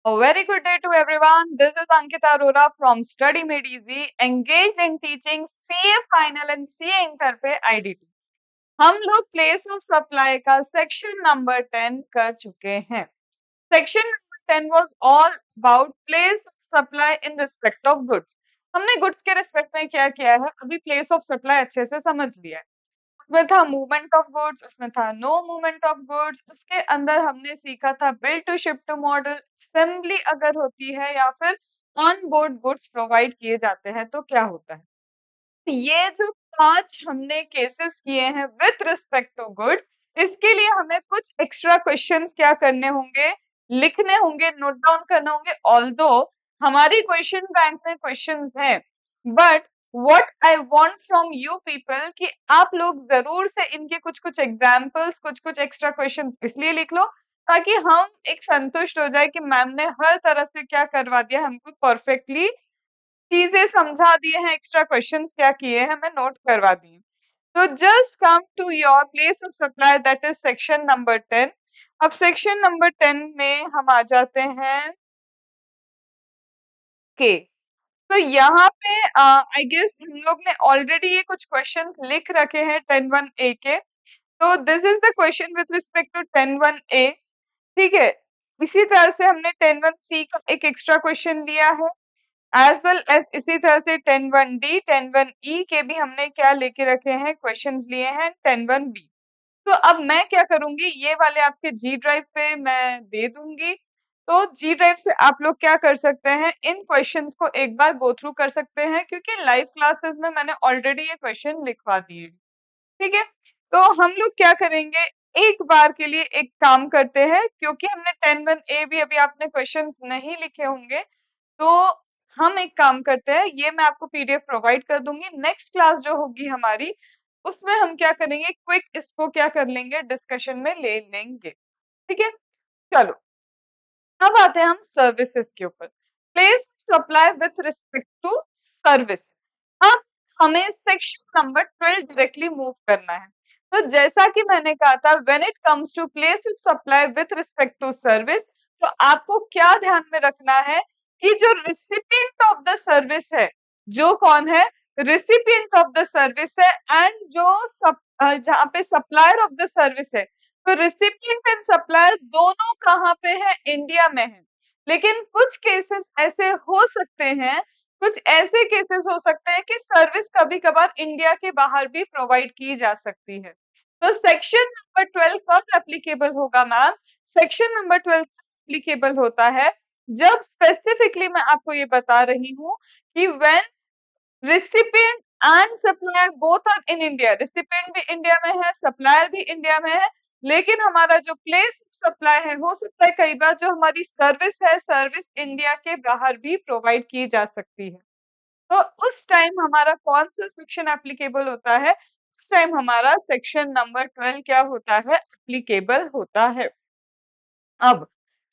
A very good day to everyone. This is Ankita Arora from Study Made Easy, engaged in teaching CA Final and CA Inter पे IDT. हम लोग place of supply का section number 10 कर चुके हैं. Section number 10 was all about place of supply in respect of goods. हमने goods के respect में क्या किया है, अभी प्लेस ऑफ सप्लाई अच्छे से समझ लिया है. उसमें था मूवमेंट ऑफ गुड्स, उसमें था नो मूवमेंट ऑफ गुड्स, उसके अंदर हमने सीखा था build to ship to model, assembly अगर होती है या फिर ऑन बोर्ड गुड्स प्रोवाइड किए जाते हैं तो क्या होता है. तो ये जो 5 हमने केसेस किए हैं विथ रिस्पेक्ट टू गुड्स, इसके लिए हमें कुछ एक्स्ट्रा क्वेश्चंस क्या करने होंगे, लिखने होंगे, नोट डाउन करने होंगे. ऑल्दो हमारी क्वेश्चन बैंक में क्वेश्चंस हैं, but what I want from you people कि आप लोग जरूर से इनके कुछ कुछ एग्जांपल्स, कुछ कुछ एक्स्ट्रा क्वेश्चंस इसलिए लिख लो ताकि हम एक संतुष्ट हो जाए कि मैम ने हर तरह से क्या करवा दिया, हमको परफेक्टली चीजें समझा दिए हैं, एक्स्ट्रा क्वेश्चंस क्या किए हैं हमें नोट करवा दिए. तो just come to your place of supply, that is section number 10. अब सेक्शन नंबर 10 में हम आ जाते हैं के. तो यहाँ पे आई गेस हम लोग ने ऑलरेडी ये कुछ क्वेश्चंस लिख रखे हैं 10(1)(a) के. तो this is the question with respect to 10(1)(a). ठीक है, इसी तरह से हमने 10(1)(c) का एक एक्स्ट्रा क्वेश्चन लिया है, एज वेल एज इसी तरह से 10(1)(d), 10(1)(e) के भी हमने क्या लेके रखे हैं, क्वेश्चंस लिए हैं 10(1)(b). तो अब मैं क्या करूंगी, ये वाले आपके जी ड्राइव पे मैं दे दूंगी. तो जी ड्राइव से आप लोग क्या कर सकते हैं, इन क्वेश्चंस को एक बार गो थ्रू कर सकते हैं क्योंकि लाइव क्लासेस में मैंने ऑलरेडी ये क्वेश्चन लिखवा दिए. ठीक है, तो हम लोग क्या करेंगे, एक बार के लिए एक काम करते हैं, क्योंकि हमने 10(1)(a) भी अभी आपने क्वेश्चंस नहीं लिखे होंगे, तो हम एक काम करते हैं, ये मैं आपको पीडीएफ प्रोवाइड कर दूंगी. नेक्स्ट क्लास जो होगी हमारी, उसमें हम क्या करेंगे, क्विक इसको क्या कर लेंगे, डिस्कशन में ले लेंगे. ठीक है, चलो अब आते हैं हम सर्विसेज के ऊपर. Place supply with respect to service. अब हमें सेक्शन नंबर 12 डायरेक्टली मूव करना है. तो जैसा कि मैंने कहा था, when it comes to place of supply with respect to service, तो आपको क्या ध्यान में रखना है कि जो रिसिपिएंट ऑफ द सर्विस है, जो कौन है, रिसिपिएंट ऑफ द सर्विस है, एंड जो जहाँ पे सप्लायर ऑफ द सर्विस है, तो रिसिपिएंट एंड सप्लायर दोनों कहाँ पे है, इंडिया में है. लेकिन कुछ केसेस ऐसे हो सकते हैं, कुछ ऐसे केसेस हो सकते हैं कि सर्विस कभी कभार इंडिया के बाहर भी प्रोवाइड की जा सकती है. तो सेक्शन नंबर 12 कब एप्लीकेबल होगा मैम, सेक्शन नंबर 12 एप्लीकेबल होता है जब स्पेसिफिकली मैं आपको ये बता रही हूँ कि when recipient and supplier both are in India, recipient भी इंडिया में है, सप्लायर भी इंडिया में है, लेकिन हमारा जो प्लेस सप्लाई है, हो सकता है कई बार जो हमारी सर्विस है, सर्विस इंडिया के बाहर भी प्रोवाइड की जा सकती है. तो उस टाइम हमारा कौन सा सेक्शन एप्लीकेबल होता है, उस टाइम हमारा सेक्शन नंबर 12 क्या होता है, एप्लीकेबल होता है. अब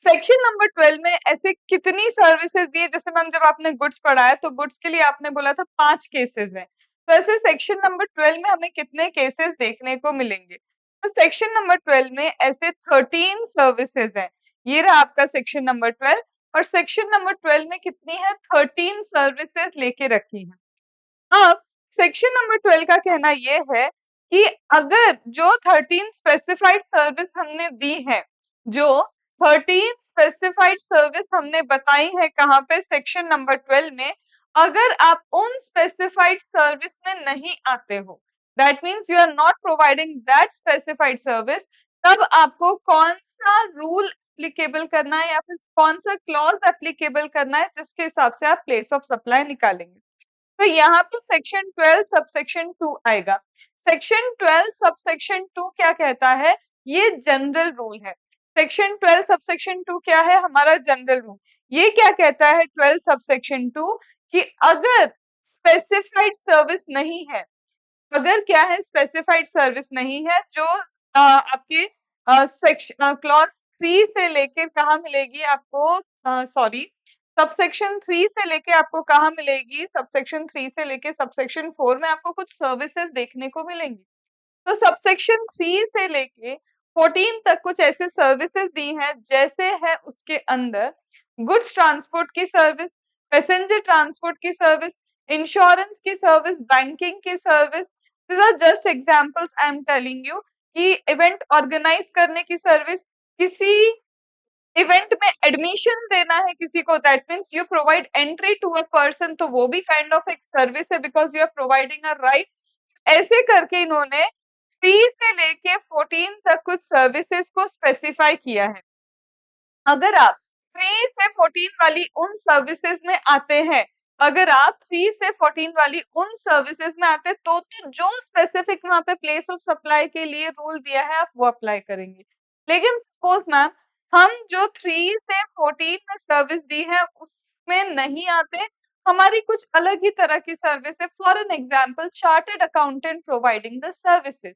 सेक्शन नंबर 12 में ऐसे कितनी सर्विसेज दी है, जैसे मैम जब आपने गुड्स पढ़ा है तो गुड्स के लिए आपने बोला था 5 केसेस हैं, तो ऐसे सेक्शन नंबर 12 में हमें कितने केसेस देखने को मिलेंगे. तो सेक्शन नंबर 12 में ऐसे 13 सर्विसेज हैं. ये रहा आपका सेक्शन नंबर 12, और सेक्शन नंबर 12 में कितनी है, 13 सर्विसेज लेके रखी है. अब सेक्शन नंबर 12 का कहना ये है कि अगर जो 13 स्पेसिफाइड सर्विस हमने दी है, जो 13 स्पेसिफाइड सर्विस हमने बताई है कहाँ पे, सेक्शन नंबर 12 में, अगर आप उन स्पेसिफाइड सर्विस में नहीं आते हो, that means you are not providing that specified service, तब आपको कौन सा रूल एप्लीकेबल करना है या फिर कौन सा क्लॉज एप्लीकेबल करना है, जिसके हिसाब से आप प्लेस ऑफ सप्लाई निकालेंगे. तो यहाँ पे सेक्शन 12 सबसेक्शन 2 आएगा. सेक्शन 12 सबसेक्शन 2 क्या कहता है, ये जनरल रूल है. सेक्शन 12 सबसेक्शन 2 क्या है, हमारा जनरल रूल. ये क्या कहता है 12 सबसेक्शन 2, कि अगर स्पेसिफाइड सर्विस नहीं है, अगर क्या है, स्पेसिफाइड सर्विस नहीं है, जो आपके सेक्शन क्लॉज 3 से लेकर कहाँ मिलेगी आपको, सॉरी, सबसेक्शन 3 से लेके आपको कहाँ मिलेगी, सबसेक्शन 3 से लेके सबसेक्शन 4 में आपको कुछ सर्विसेज देखने को मिलेंगी. तो सबसेक्शन 3 से लेके 14 तक कुछ ऐसे सर्विसेज दी हैं, जैसे है उसके अंदर गुड्स ट्रांसपोर्ट की सर्विस, पैसेंजर ट्रांसपोर्ट की सर्विस, इंश्योरेंस की सर्विस, बैंकिंग की service. This are just examples I am telling you कि इवेंट ऑर्गेनाइज करने की सर्विस, किसी इवेंट में एडमिशन देना है किसी को, that means you provide entry to a person, तो वो भी काइंड ऑफ एक सर्विस है because you are providing a right. ऐसे करके इन्होंने 3 से लेके 14 तक कुछ सर्विसेज को स्पेसिफाई किया है। अगर आप 3 से 14 वाली उन सर्विसेज में आते हैं, अगर आप 3 से 14 वाली उन सर्विसेज में आते हैं तो जो स्पेसिफिक वहां पे प्लेस ऑफ सप्लाई के लिए रूल दिया है आप वो अप्लाई करेंगे। लेकिन सपोज मैम हम जो 3 से 14 में सर्विस दी है उसमें नहीं आते, हमारी कुछ अलग ही तरह की सर्विस है। For an example, chartered accountant providing the services.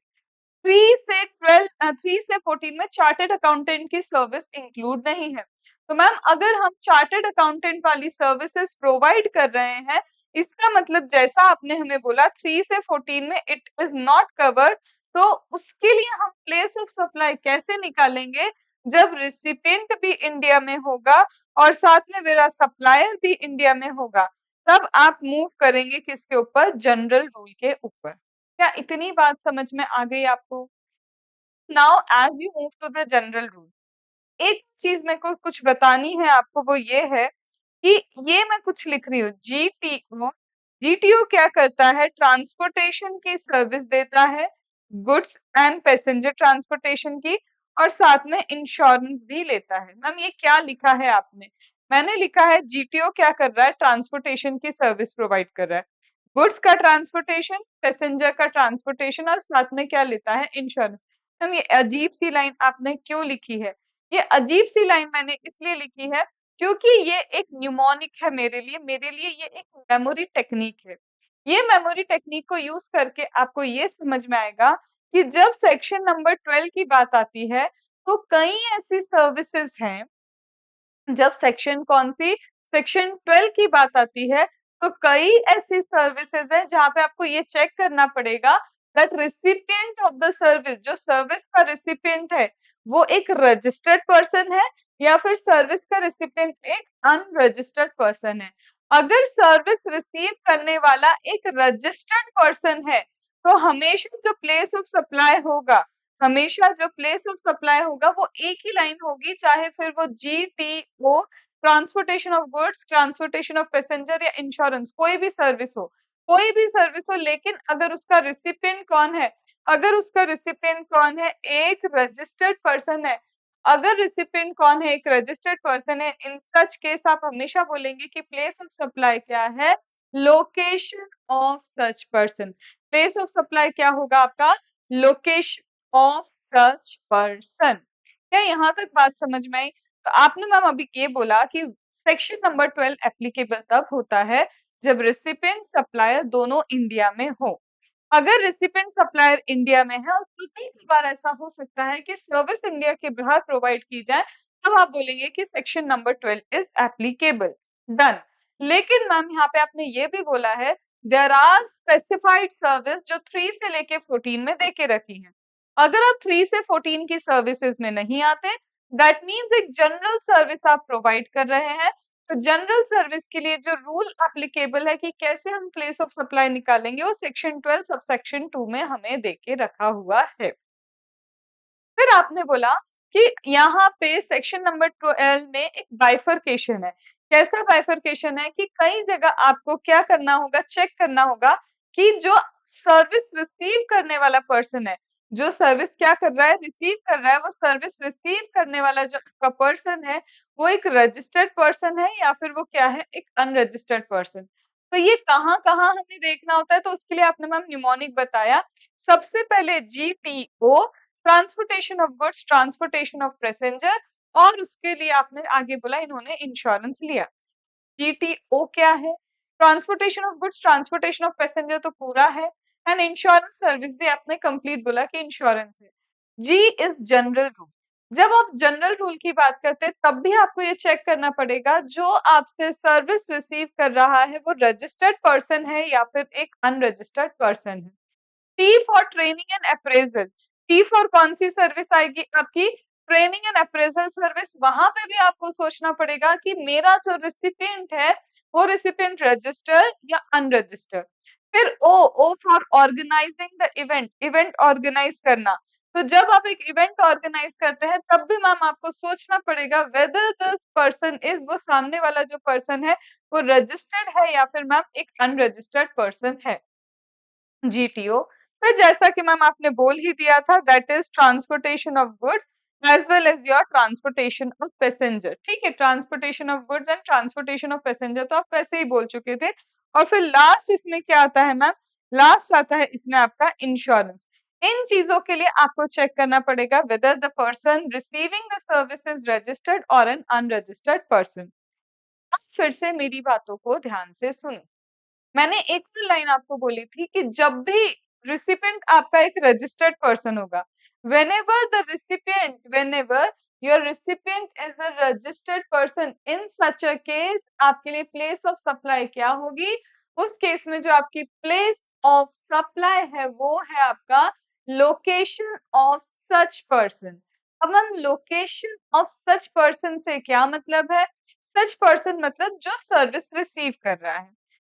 3 से 14 में चार्टेड अकाउंटेंट की सर्विस इंक्लूड नहीं है। तो मैम अगर हम चार्टेड अकाउंटेंट वाली सर्विसेज प्रोवाइड कर रहे हैं, इसका मतलब जैसा आपने हमें बोला 3 से 14 में इट इज नॉट कवर्ड, तो उसके लिए हम प्लेस ऑफ सप्लाई कैसे निकालेंगे? जब रिसिपिएंट भी इंडिया में होगा और साथ में मेरा सप्लायर भी इंडिया में होगा, तब आप मूव करेंगे किसके ऊपर? जनरल रूल के ऊपर। क्या इतनी बात समझ में आ गई आपको? Now as you move to the general rule, एक चीज मेरे को कुछ बतानी है आपको, वो ये है कि ये मैं कुछ लिख रही हूँ जीटीओ। जीटीओ क्या करता है? ट्रांसपोर्टेशन की सर्विस देता है, गुड्स एंड पैसेंजर ट्रांसपोर्टेशन की, और साथ में इंश्योरेंस भी लेता है। मैम ये क्या लिखा है आपने? मैंने लिखा है जीटीओ क्या कर रहा है? ट्रांसपोर्टेशन की सर्विस प्रोवाइड कर रहा है, गुड्स का ट्रांसपोर्टेशन, पैसेंजर का ट्रांसपोर्टेशन, और साथ में क्या लेता है? इंश्योरेंस। मैम ये अजीब सी लाइन आपने क्यों लिखी है? ये अजीब सी लाइन मैंने इसलिए लिखी है क्योंकि ये एक न्यूमोनिक है मेरे लिए ये एक मेमोरी टेक्निक है। ये मेमोरी टेक्निक को यूज करके आपको ये समझ में आएगा कि जब सेक्शन नंबर 12 की बात आती है तो कई ऐसी सर्विसेज हैं। जब सेक्शन कौन सी? सेक्शन 12 की बात आती है तो कई ऐसी सर्विसेज है जहां पे आपको ये चेक करना पड़ेगा that recipient of the service, जो सर्विस का रिसिपिएंट है वो एक रजिस्टर्ड पर्सन है या फिर सर्विस का रिसिपिएंट एक अनरजिस्टर्ड पर्सन है। अगर सर्विस रिसीव करने वाला एक रजिस्टर्ड पर्सन है तो हमेशा जो प्लेस ऑफ सप्लाई होगा, हमेशा जो प्लेस ऑफ सप्लाई होगा वो एक ही लाइन होगी, चाहे फिर वो GTO, transportation of goods, transportation of passenger या इंश्योरेंस, कोई भी सर्विस हो, कोई भी सर्विस हो। लेकिन अगर उसका रिसिपिएंट कौन है? अगर उसका रिसिपिएंट कौन है? एक रजिस्टर्ड पर्सन है। अगर रिसिपिएंट कौन है? एक रजिस्टर्ड पर्सन है। इन सच केस आप हमेशा बोलेंगे कि प्लेस ऑफ सप्लाई क्या है? Location of such person. Place of supply क्या होगा आपका? Location of such person. क्या यहाँ तक बात समझ में आई? तो आपने मैम अभी ये बोला कि सेक्शन नंबर 12 एप्लीकेबल तब होता है जब रिसिपिएंट सप्लायर दोनों इंडिया में हो। अगर रिसिपिएंट सप्लायर इंडिया में है और कई बार ऐसा हो सकता है कि सर्विस इंडिया के बाहर प्रोवाइड की जाए, तब आप बोलेंगे कि section number 12 is applicable. Done. लेकिन मैम यहाँ पे आपने ये भी बोला है देयर आर स्पेसिफाइड सर्विस जो 3 से लेके 14 में देके रखी है। अगर आप 3 से 14 की सर्विसेज में नहीं आते, दैट मीन्स एक जनरल सर्विस आप प्रोवाइड कर रहे हैं, तो जनरल सर्विस के लिए जो रूल एप्लीकेबल है कि कैसे हम प्लेस ऑफ सप्लाई निकालेंगे वो सेक्शन 12 सब सेक्शन 2 में हमें देके रखा हुआ है। फिर आपने बोला कि यहाँ पे सेक्शन नंबर 12 में एक बाइफरकेशन है। कैसा बाइफरकेशन है कि कई जगह आपको क्या करना होगा? चेक करना होगा कि जो सर्विस रिसीव करने वाला पर्सन है, जो सर्विस क्या कर रहा है? रिसीव कर रहा है, वो सर्विस रिसीव करने वाला जो आपका पर्सन है वो एक रजिस्टर्ड पर्सन है या फिर वो क्या है? एक अनरजिस्टर्ड पर्सन। तो ये कहाँ कहाँ हमें देखना होता है? तो उसके लिए आपने मैम निमोनिक बताया। सबसे पहले GTO, transportation of goods, transportation of passenger, और उसके लिए आपने आगे बोला इन्होंने इंश्योरेंस लिया। जीटीओ क्या है? Transportation of goods, transportation of passenger तो पूरा है, एंड इंश्योरेंस सर्विस भी आपने कंप्लीट बोला कि इंश्योरेंस है। जी इज जनरल रूल। जब आप जनरल रूल की बात करते हैं तब भी आपको ये चेक करना पड़ेगा जो आपसे सर्विस रिसीव कर रहा है वो रजिस्टर्ड पर्सन है या फिर एक अनरजिस्टर्ड पर्सन है। T for training and appraisal. T for कौन सी सर्विस आएगी आपकी? ट्रेनिंग एंड अप्रेजल सर्विस, वहां पे भी आपको सोचना पड़ेगा कि मेरा जो रिसिपिएंट है वो रिसिपिएंट रजिस्टर्ड या अनरजिस्टर्ड। फिर O, O for organising the event, event organise करना। तो जब आप एक इवेंट ऑर्गेनाइज करते हैं तब भी मैम आपको सोचना पड़ेगा वेदर द पर्सन इज, वो सामने वाला जो पर्सन है वो रजिस्टर्ड है या फिर मैम एक अनरजिस्टर्ड पर्सन है। जीटीओ, फिर जैसा कि मैम आपने बोल ही दिया था, that is transportation of goods as well as your transportation of passenger. ठीक है, transportation of goods and transportation of passenger तो आप वैसे ही बोल चुके थे। और फिर लास्ट इसमें क्या आता है मैम, लास्ट आता है इसमें आपका इंश्योरेंस। इन चीजों के लिए आपको चेक करना पड़ेगा whether the person receiving the service is registered और एन अनरजिस्टर्ड पर्सन। अब फिर से मेरी बातों को ध्यान से सुनो। मैंने एक और लाइन आपको बोली थी कि जब भी रिसिपिएंट आपका एक रजिस्टर्ड पर्सन होगा, whenever the recipient, whenever your recipient is a registered person, in such a case आपके लिए प्लेस ऑफ सप्लाई क्या होगी, उस केस में जो आपकी प्लेस ऑफ सप्लाई है वो है आपका लोकेशन ऑफ सच पर्सन। अब हम लोकेशन ऑफ सच पर्सन से क्या मतलब है, सच पर्सन मतलब जो सर्विस रिसीव कर रहा है।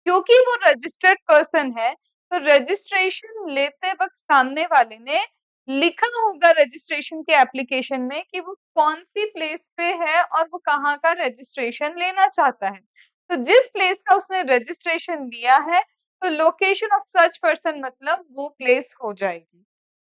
क्योंकि वो रजिस्टर्ड पर्सन है तो रजिस्ट्रेशन लेते वक्त सामने वाले ने लिखा होगा रजिस्ट्रेशन के एप्लीकेशन में कि वो कौन सी प्लेस पे है और वो कहाँ का रजिस्ट्रेशन लेना चाहता है। तो जिस प्लेस का उसने रजिस्ट्रेशन लिया है तो लोकेशन ऑफ सच पर्सन मतलब वो प्लेस हो जाएगी।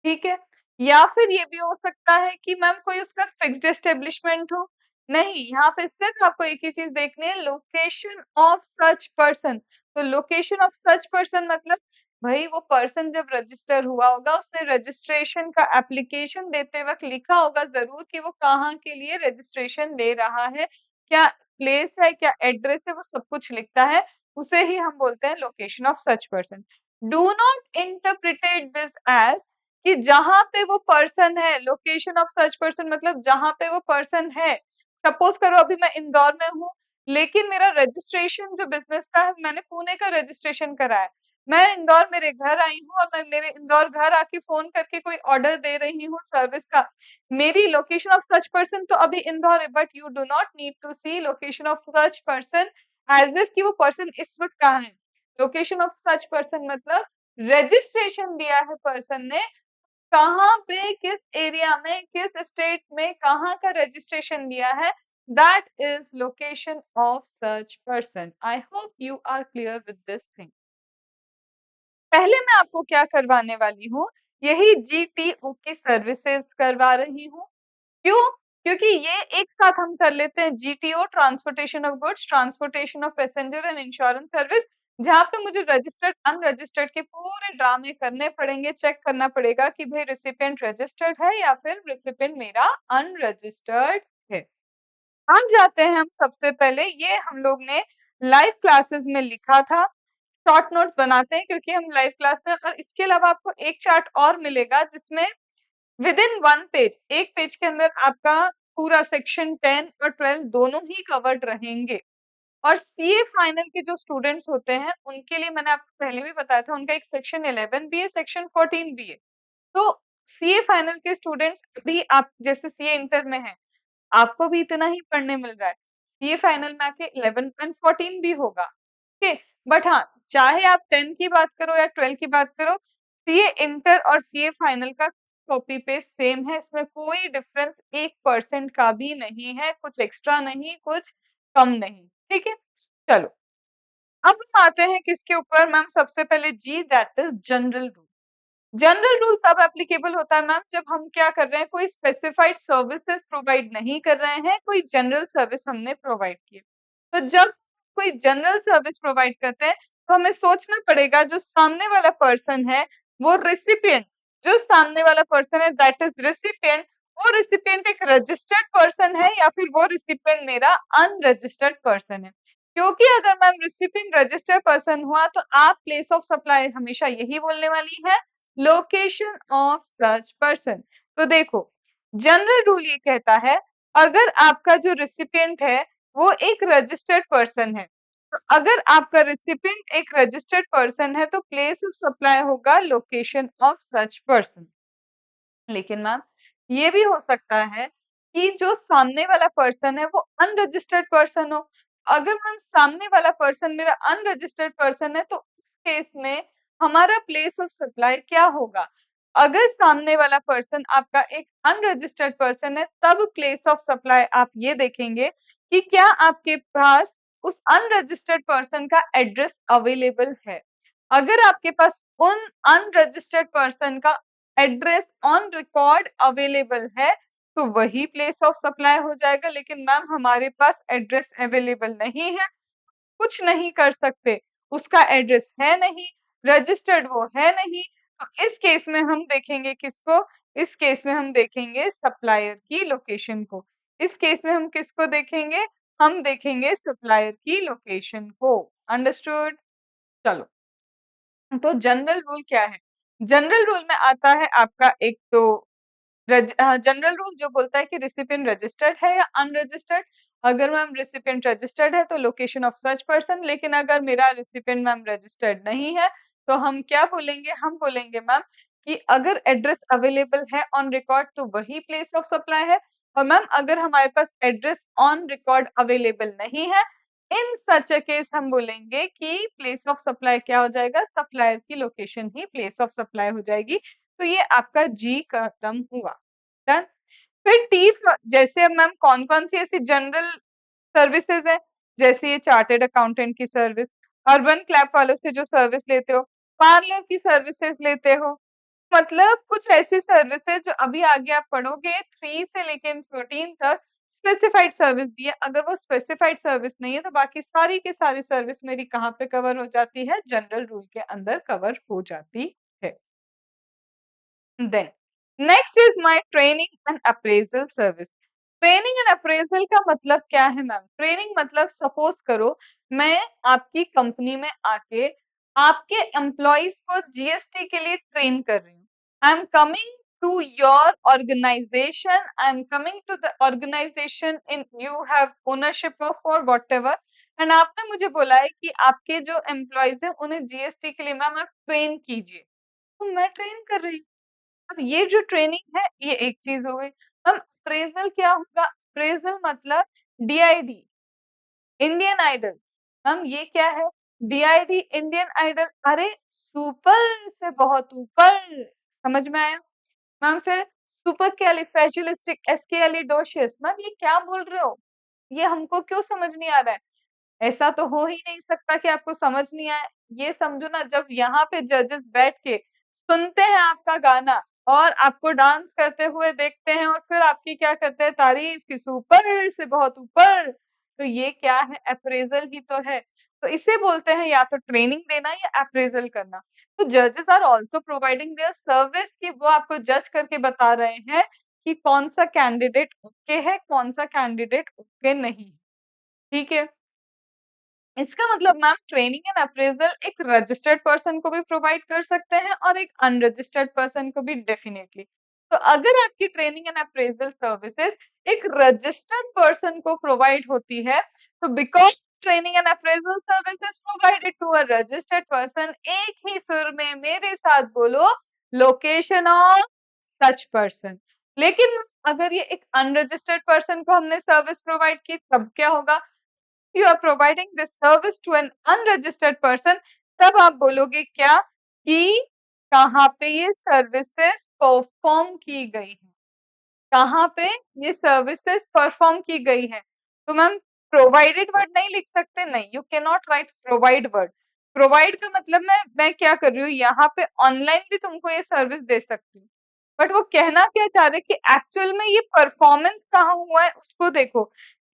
ठीक है, या फिर ये भी हो सकता है कि मैम कोई उसका फिक्स्ड एस्टेब्लिशमेंट हो। नहीं, यहाँ पे सिर्फ आपको एक ही चीज देखनी है, लोकेशन ऑफ सच पर्सन। तो लोकेशन ऑफ सच पर्सन मतलब भाई वो पर्सन जब रजिस्टर हुआ होगा उसने रजिस्ट्रेशन का एप्लीकेशन देते वक्त लिखा होगा जरूर कि वो कहाँ के लिए रजिस्ट्रेशन ले रहा है, क्या प्लेस है, क्या एड्रेस है, वो सब कुछ लिखता है, उसे ही हम बोलते हैं location of such person. Do not interpret this as कि जहां पे वो पर्सन है, लोकेशन ऑफ सच पर्सन मतलब जहां पे वो पर्सन है। सपोज करो अभी मैं इंदौर में हूँ लेकिन मेरा रजिस्ट्रेशन जो बिजनेस का है मैंने पुणे का रजिस्ट्रेशन करा है। मैं इंदौर मेरे घर आई हूँ और मैं मेरे इंदौर घर आके फोन करके कोई ऑर्डर दे रही हूँ सर्विस का। मेरी लोकेशन ऑफ सच पर्सन तो अभी इंदौर है, but you do not need to see location of such person as if कि वो पर्सन इस वक्त कहाँ है। लोकेशन ऑफ सच पर्सन मतलब रजिस्ट्रेशन दिया है पर्सन ने, कहाँ पे किस एरिया में किस स्टेट में कहाँ का रजिस्ट्रेशन लिया है, that is location of such person. I hope you are clear with this thing. पहले मैं आपको क्या करवाने वाली हूँ, यही जीटीओ की सर्विसेज करवा रही हूँ। क्यों? क्योंकि ये एक साथ हम कर लेते हैं, GTO transportation of goods, transportation of passenger and insurance service, जहाँ पे मुझे रजिस्टर्ड अनरजिस्टर्ड के पूरे ड्रामे करने पड़ेंगे, चेक करना पड़ेगा कि भाई रिसिपिएंट रजिस्टर्ड है या फिर रिसिपिएंट मेरा अनरजिस्टर्ड है। आज जाते हैं हम सबसे पहले, ये हम लोग ने लाइव क्लासेस में लिखा था, शॉर्ट नोट्स बनाते हैं क्योंकि हम लाइव क्लास में, और इसके अलावा आपको एक चार्ट और मिलेगा जिसमें विद इन वन पेज, एक पेज के अंदर आपका पूरा सेक्शन 10 और 12 दोनों ही कवर्ड रहेंगे। और सीए फाइनल के जो स्टूडेंट्स होते हैं उनके लिए मैंने आपको पहले भी बताया था, उनका एक सेक्शन 11 भी है, सेक्शन 14 भी है। तो सीए फाइनल के स्टूडेंट्स भी, आप जैसे सीए इंटर में है आपको भी इतना ही पढ़ने मिल रहा है, सीए फाइनल में आके 11 एंड 14 भी होगा। ओके, बट हाँ, चाहे आप 10 की बात करो या 12 की बात करो, सीए इंटर और सीए फाइनल का कॉपी पेस्ट सेम है, इसमें कोई डिफरेंस 1% का भी नहीं है, कुछ एक्स्ट्रा नहीं, कुछ कम नहीं। ठीक है, चलो अब हम आते हैं किसके ऊपर मैम, सबसे पहले जी, that is general rule. General rule तब एप्लीकेबल होता है मैम जब हम क्या कर रहे हैं, कोई स्पेसिफाइड सर्विसेज प्रोवाइड नहीं कर रहे हैं, कोई जनरल सर्विस हमने प्रोवाइड की है। तो जब कोई जनरल सर्विस प्रोवाइड करते हैं तो हमें सोचना पड़ेगा जो सामने वाला पर्सन है वो रिसिपिएंट, जो सामने वाला पर्सन है दैट इज रिसिपिएंट, वो रिसिपिएंट एक रजिस्टर्ड पर्सन है या फिर वो रिसिपिएंट मेरा अनरजिस्टर्ड पर्सन है। क्योंकि अगर मैम रिसिपिएंट रजिस्टर्ड पर्सन हुआ तो आप प्लेस ऑफ सप्लाई हमेशा यही बोलने वाली है, लोकेशन ऑफ सच पर्सन। तो देखो जनरल रूल ये कहता है अगर आपका जो रिसिपिएंट है वो एक रजिस्टर्ड पर्सन है, तो अगर आपका रिसिपिएंट एक रजिस्टर्ड पर्सन है तो प्लेस ऑफ सप्लाई होगा लोकेशन ऑफ सच पर्सन। लेकिन मैम ये भी हो सकता है कि जो सामने वाला पर्सन है वो अनरजिस्टर्ड पर्सन हो। अगर मैम सामने वाला पर्सन मेरा अनरजिस्टर्ड पर्सन है तो उस केस में हमारा प्लेस ऑफ सप्लाई क्या होगा? अगर सामने वाला पर्सन आपका एक अनरजिस्टर्ड पर्सन है तब प्लेस ऑफ सप्लाई आप ये देखेंगे कि क्या आपके पास उस अनरजिस्टर्ड पर्सन का एड्रेस अवेलेबल है। अगर आपके पास उन अनरजिस्टर्ड पर्सन का एड्रेस ऑन रिकॉर्ड अवेलेबल है तो वही प्लेस ऑफ सप्लाई हो जाएगा, लेकिन मैम हमारे पास एड्रेस अवेलेबल नहीं है, कुछ नहीं कर सकते, उसका एड्रेस है नहीं, रजिस्टर्ड वो है नहीं, तो इस केस में हम देखेंगे किसको? इस केस में हम देखेंगे सप्लायर की लोकेशन को। इस केस में हम किसको देखेंगे? हम देखेंगे सप्लायर की लोकेशन को। अंडरस्टूड? चलो, तो जनरल रूल क्या है? जनरल रूल में आता है आपका एक तो जनरल रूल जो बोलता है कि रिसिपिएंट रजिस्टर्ड है या अनरजिस्टर्ड। अगर मैम रिसिपिएंट रजिस्टर्ड है तो लोकेशन ऑफ सच पर्सन, लेकिन अगर मेरा रिसिपिएंट मैम रजिस्टर्ड नहीं है तो हम क्या बोलेंगे? हम बोलेंगे मैम कि अगर एड्रेस अवेलेबल है ऑन रिकॉर्ड तो वही प्लेस ऑफ सप्लाई है, और मैम अगर हमारे पास एड्रेस ऑन रिकॉर्ड अवेलेबल नहीं है, इन सच अ केस हम बोलेंगे कि प्लेस ऑफ सप्लाई क्या हो जाएगा? सप्लायर की location he place of supply हो जाएगी। तो ये आपका जी खत्म हुआ। डन। फिर टी जैसे अब मैम कौन कौन सी ऐसी जनरल सर्विसेज है, जैसे ये चार्टर्ड अकाउंटेंट की सर्विस, अर्बन क्लैप वालों से जो सर्विस लेते हो, पार्लर की सर्विसेज लेते हो, मतलब कुछ ऐसी सर्विसेज जो अभी आगे आप पढ़ोगे 3 से लेके 14 तक स्पेसिफाइड सर्विस दी है। अगर वो स्पेसिफाइड सर्विस नहीं है तो बाकी सारी की सारी सर्विस मेरी कहाँ पे कवर हो जाती है? जनरल रूल के अंदर कवर हो जाती है। Then next is my training and appraisal service. Training and appraisal का मतलब क्या है मैम? ट्रेनिंग मतलब सपोज करो मैं आपकी कंपनी में आके आपके एम्प्लॉइज को जीएसटी के लिए ट्रेन कर रही हूँ। I am coming to your organisation, I am coming to the organisation in you have ownership of और वॉट एवर, एंड आपने मुझे बोला है कि आपके जो एम्प्लॉइज हैं उन्हें जीएसटी के लिए मैम आप ट्रेन कीजिए, तो मैं ट्रेन कर रही हूँ। अब ये जो ट्रेनिंग है ये एक चीज हो गई। हम अप्रेजल क्या होगा? अप्रेजल मतलब डीआईडी, इंडियन आइडल। हम ये क्या है? डीआईडी इंडियन आइडल, अरे सुपर से बहुत ऊपर, समझ में आया? मैम फिर सुपर कैलिफ्रेजिलिस्टिक एस्केलिडोशियस, मैम ये क्या बोल रहे हो? ये हमको क्यों समझ नहीं आ रहा है? ऐसा तो हो ही नहीं सकता कि आपको समझ नहीं आए। ये समझो ना, जब यहाँ पे जजेस बैठ के सुनते हैं आपका गाना और आपको डांस करते हुए देखते हैं और फिर आपकी क्या करते हैं? तारीफ कि सुपर से बहुत ऊपर, तो ये क्या है? अप्रेजल ही तो है। तो इसे बोलते हैं या तो ट्रेनिंग देना या अप्रेजल करना। तो जजेस are also providing their service कि वो आपको जज करके बता रहे हैं कि कौन सा कैंडिडेट ओके है, कौन सा कैंडिडेट ओके नहीं। ठीक है, इसका मतलब मैम ट्रेनिंग एंड अप्रेजल एक रजिस्टर्ड पर्सन को भी प्रोवाइड कर सकते हैं और एक अनरजिस्टर्ड पर्सन को भी डेफिनेटली। तो अगर आपकी ट्रेनिंग एंड अप्रेजल सर्विसेज एक रजिस्टर्ड पर्सन को प्रोवाइड होती है तो because training and appraisal services provided to a registered person, एक ही सुर में मेरे साथ बोलो, लोकेशन ऑफ सच पर्सन। लेकिन अगर ये एक अनरजिस्टर्ड पर्सन को हमने सर्विस प्रोवाइड की तब क्या होगा? You are providing this service to an unregistered person, तब आप बोलोगे क्या कि कहाँ पे ये सर्विसेज परफॉर्म की गई है, कहाँ पे ये सर्विसेज परफॉर्म की गई है। तो मैम प्रोवाइडेड वर्ड नहीं लिख सकते, नहीं, you can not right provide word. Provide का मतलब मैं क्या कर रही हूँ यहाँ पे, ऑनलाइन भी तुमको ये सर्विस दे सकती हूँ, बट वो कहना क्या चाह रहे कि एक्चुअल में ये परफॉर्मेंस कहाँ हुआ है उसको देखो।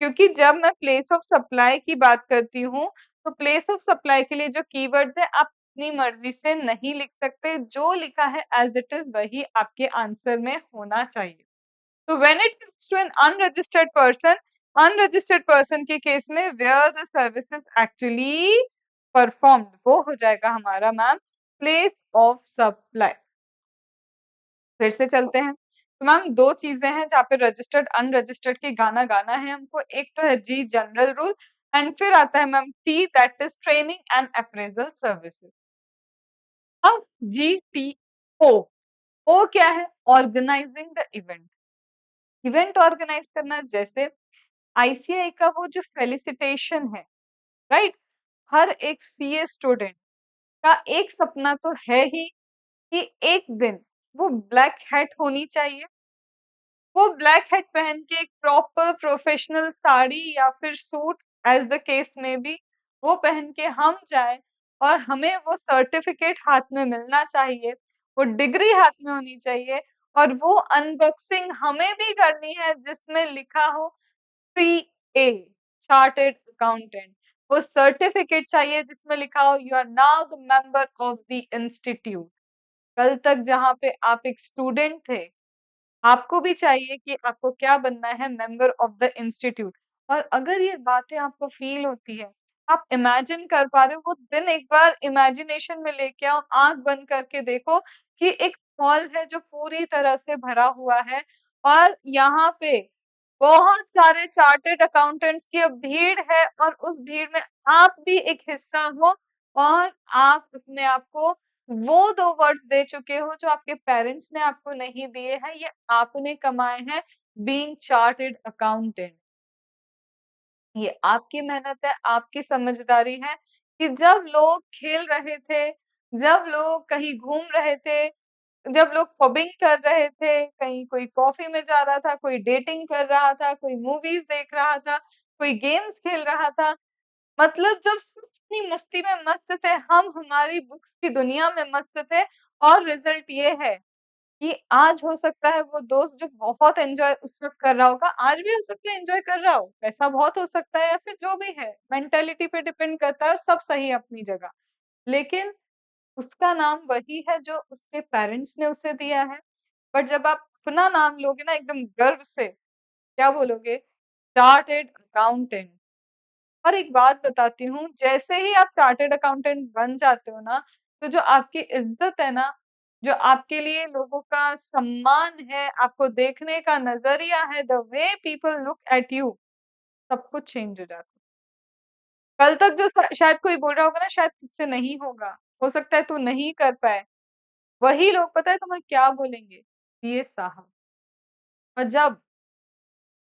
क्योंकि जब मैं प्लेस ऑफ सप्लाई की बात करती हूँ तो प्लेस ऑफ सप्लाई के लिए जो कीवर्ड्स है आप अपनी मर्जी से नहीं लिख सकते, जो लिखा है एज इट इज वही आपके आंसर में होना चाहिए। तो when it comes to an unregistered person के केस में where the services actually performed, वो हो जाएगा हमारा मैम प्लेस ऑफ सप्लाई। फिर से चलते हैं। तो मैम दो चीजें हैं जहाँ पे रजिस्टर्ड अनरजिस्टर्ड के गाना गाना है हमको, एक तो है जी जनरल रूल, एंड फिर आता है ma'am T that is training and appraisal services. अब जी टी ओ, ओ क्या है? Organising the event. Event organise करना, जैसे आईसीआई का वो जो फेलिसिटेशन है, राइट? हर एक सीए स्टूडेंट का एक सपना तो है ही कि एक दिन वो ब्लैक हैट होनी चाहिए। वो ब्लैक हैट पहन के एक प्रॉपर प्रोफेशनल साड़ी या फिर सूट, एज द केस में भी, वो पहन के हम जाए और हमें वो सर्टिफिकेट हाथ में मिलना चाहिए, वो डिग्री हाथ में होनी चाहिए, और वो अनबॉक्सिंग हमें भी करनी है जिसमें लिखा हो सीए, चार्टेड अकाउंटेंट। वो सर्टिफिकेट चाहिए जिसमें लिखा हो you are now the member of the institute. कल तक जहाँ पे आप एक स्टूडेंट थे, आपको भी चाहिए कि आपको क्या बनना है, मेंबर ऑफ द इंस्टीट्यूट। और अगर ये बातें आपको फील होती है, आप इमेजिन कर पा रहे हो, वो दिन एक बार इमेजिनेशन में लेके आओ, आंख बंद करके देखो कि एक हॉल है जो पूरी तरह से भरा हुआ है, और यहाँ पे बहुत सारे चार्टेड अकाउंटेंट्स की अब भीड़ है, और उस भीड़ में आप भी एक हिस्सा हो, और आप अपने आप को वो 2 वर्ड्स दे चुके हो जो आपके पेरेंट्स ने आपको नहीं दिए हैं, ये आपने कमाए हैं, बीइंग चार्टर्ड अकाउंटेंट। ये आपकी मेहनत है, आपकी समझदारी है कि जब लोग खेल रहे थे, जब लोग कहीं घूम रहे थे, जब लोग पबिंग कर रहे थे, कहीं कोई कॉफी में जा रहा था, कोई डेटिंग कर रहा था, कोई मूवीज देख रहा था, कोई गेम्स खेल रहा था, मतलब जब सब अपनी मस्ती में मस्त थे, हम हमारी बुक्स की दुनिया में मस्त थे। और रिजल्ट ये है कि आज हो सकता है वो दोस्त जो बहुत एंजॉय उस वक्त कर रहा होगा, आज भी हो सकता है एंजॉय कर रहा हो, पैसा बहुत हो सकता है, या फिर जो भी है, मेंटेलिटी पे डिपेंड करता है, और सब सही है अपनी जगह। लेकिन उसका नाम वही है जो उसके पेरेंट्स ने उसे दिया है। बट जब आप अपना नाम लोगे ना एकदम गर्व से, क्या बोलोगे? Chartered accountant. और एक बात बताती हूँ, जैसे ही आप चार्टर्ड अकाउंटेंट बन जाते हो ना, तो जो आपकी इज्जत है ना, जो आपके लिए लोगों का सम्मान है, आपको देखने का नजरिया है, the way people look at you, सब कुछ चेंज हो जाता है। कल तक जो शायद कोई बोल रहा होगा ना, शायद तुझसे नहीं होगा, हो सकता है तू नहीं कर पाए, वही लोग पता है तुम्हें क्या बोलेंगे? ये साहब। और जब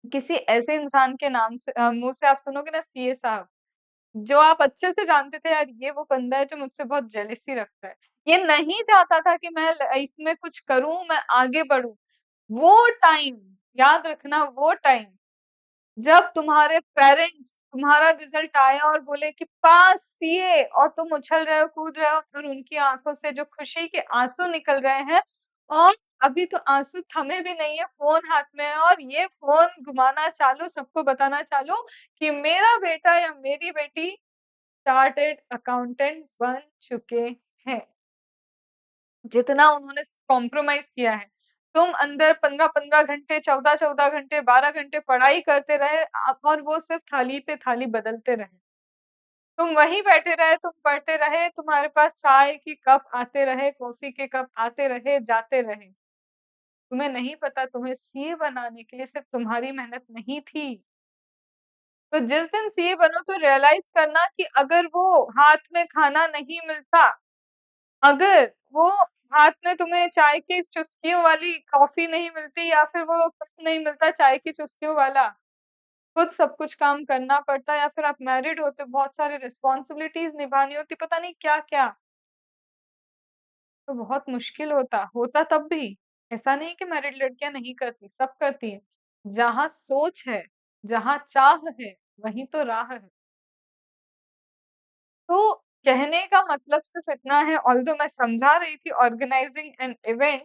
किसी ऐसे इंसान के नाम से मुंह से आप सुनोगे ना, सीए साहब, जो आप अच्छे से जानते थे यार, ये वो बंदा है जो मुझसे बहुत जेलसी रखता है, ये नहीं चाहता था कि मैं लाइफ में कुछ करूं, मैं आगे बढ़ूं, वो टाइम, याद रखना, वो टाइम जब तुम्हारे पेरेंट्स तुम्हारा रिजल्ट आया और बोले कि पास सीए, और तुम उछल रहे हो, कूद रहे हो, और उनकी आंखों से जो खुशी के आंसू निकल रहे हैं, और अभी तो आंसू थमे भी नहीं है, फोन हाथ में है, और ये फोन घुमाना चालू, सबको बताना चालू कि मेरा बेटा या मेरी बेटी चार्टेड अकाउंटेंट बन चुके हैं। जितना उन्होंने कॉम्प्रोमाइज किया है, तुम अंदर 15-15 घंटे, 14-14 घंटे, 12 घंटे पढ़ाई करते रहे, और वो सिर्फ थाली पे थाली बदलते रहे। तुम वहीं बैठे रहे, तुम पढ़ते रहे, तुम्हारे पास चाय की कप आते रहे, कॉफी के कप आते रहे, जाते रहे। तुम्हें नहीं पता, तुम्हें सीए बनाने के लिए सिर्फ तुम्हारी मेहनत नहीं थी। तो जिस दिन सीए बनो तो रियलाइज करना कि अगर वो हाथ में खाना नहीं मिलता, अगर वो हाथ में तुम्हें चाय की चुस्कियों वाली कॉफी नहीं मिलती, या फिर वो कप नहीं मिलता चाय की चुस्कियों वाला, खुद सब कुछ काम करना पड़ता, या फिर आप मैरिड होते, बहुत सारी रिस्पॉन्सिबिलिटीज निभानी होती, पता नहीं क्या क्या, तो बहुत मुश्किल होता होता तब भी। ऐसा नहीं कि मैरिड लड़कियां नहीं करती, सब करती है। जहाँ सोच है, जहाँ चाह है, वहीं तो राह है। तो कहने का मतलब सिर्फ इतना है, ऑल्दो मैं समझा रही थी ऑर्गेनाइजिंग एन इवेंट,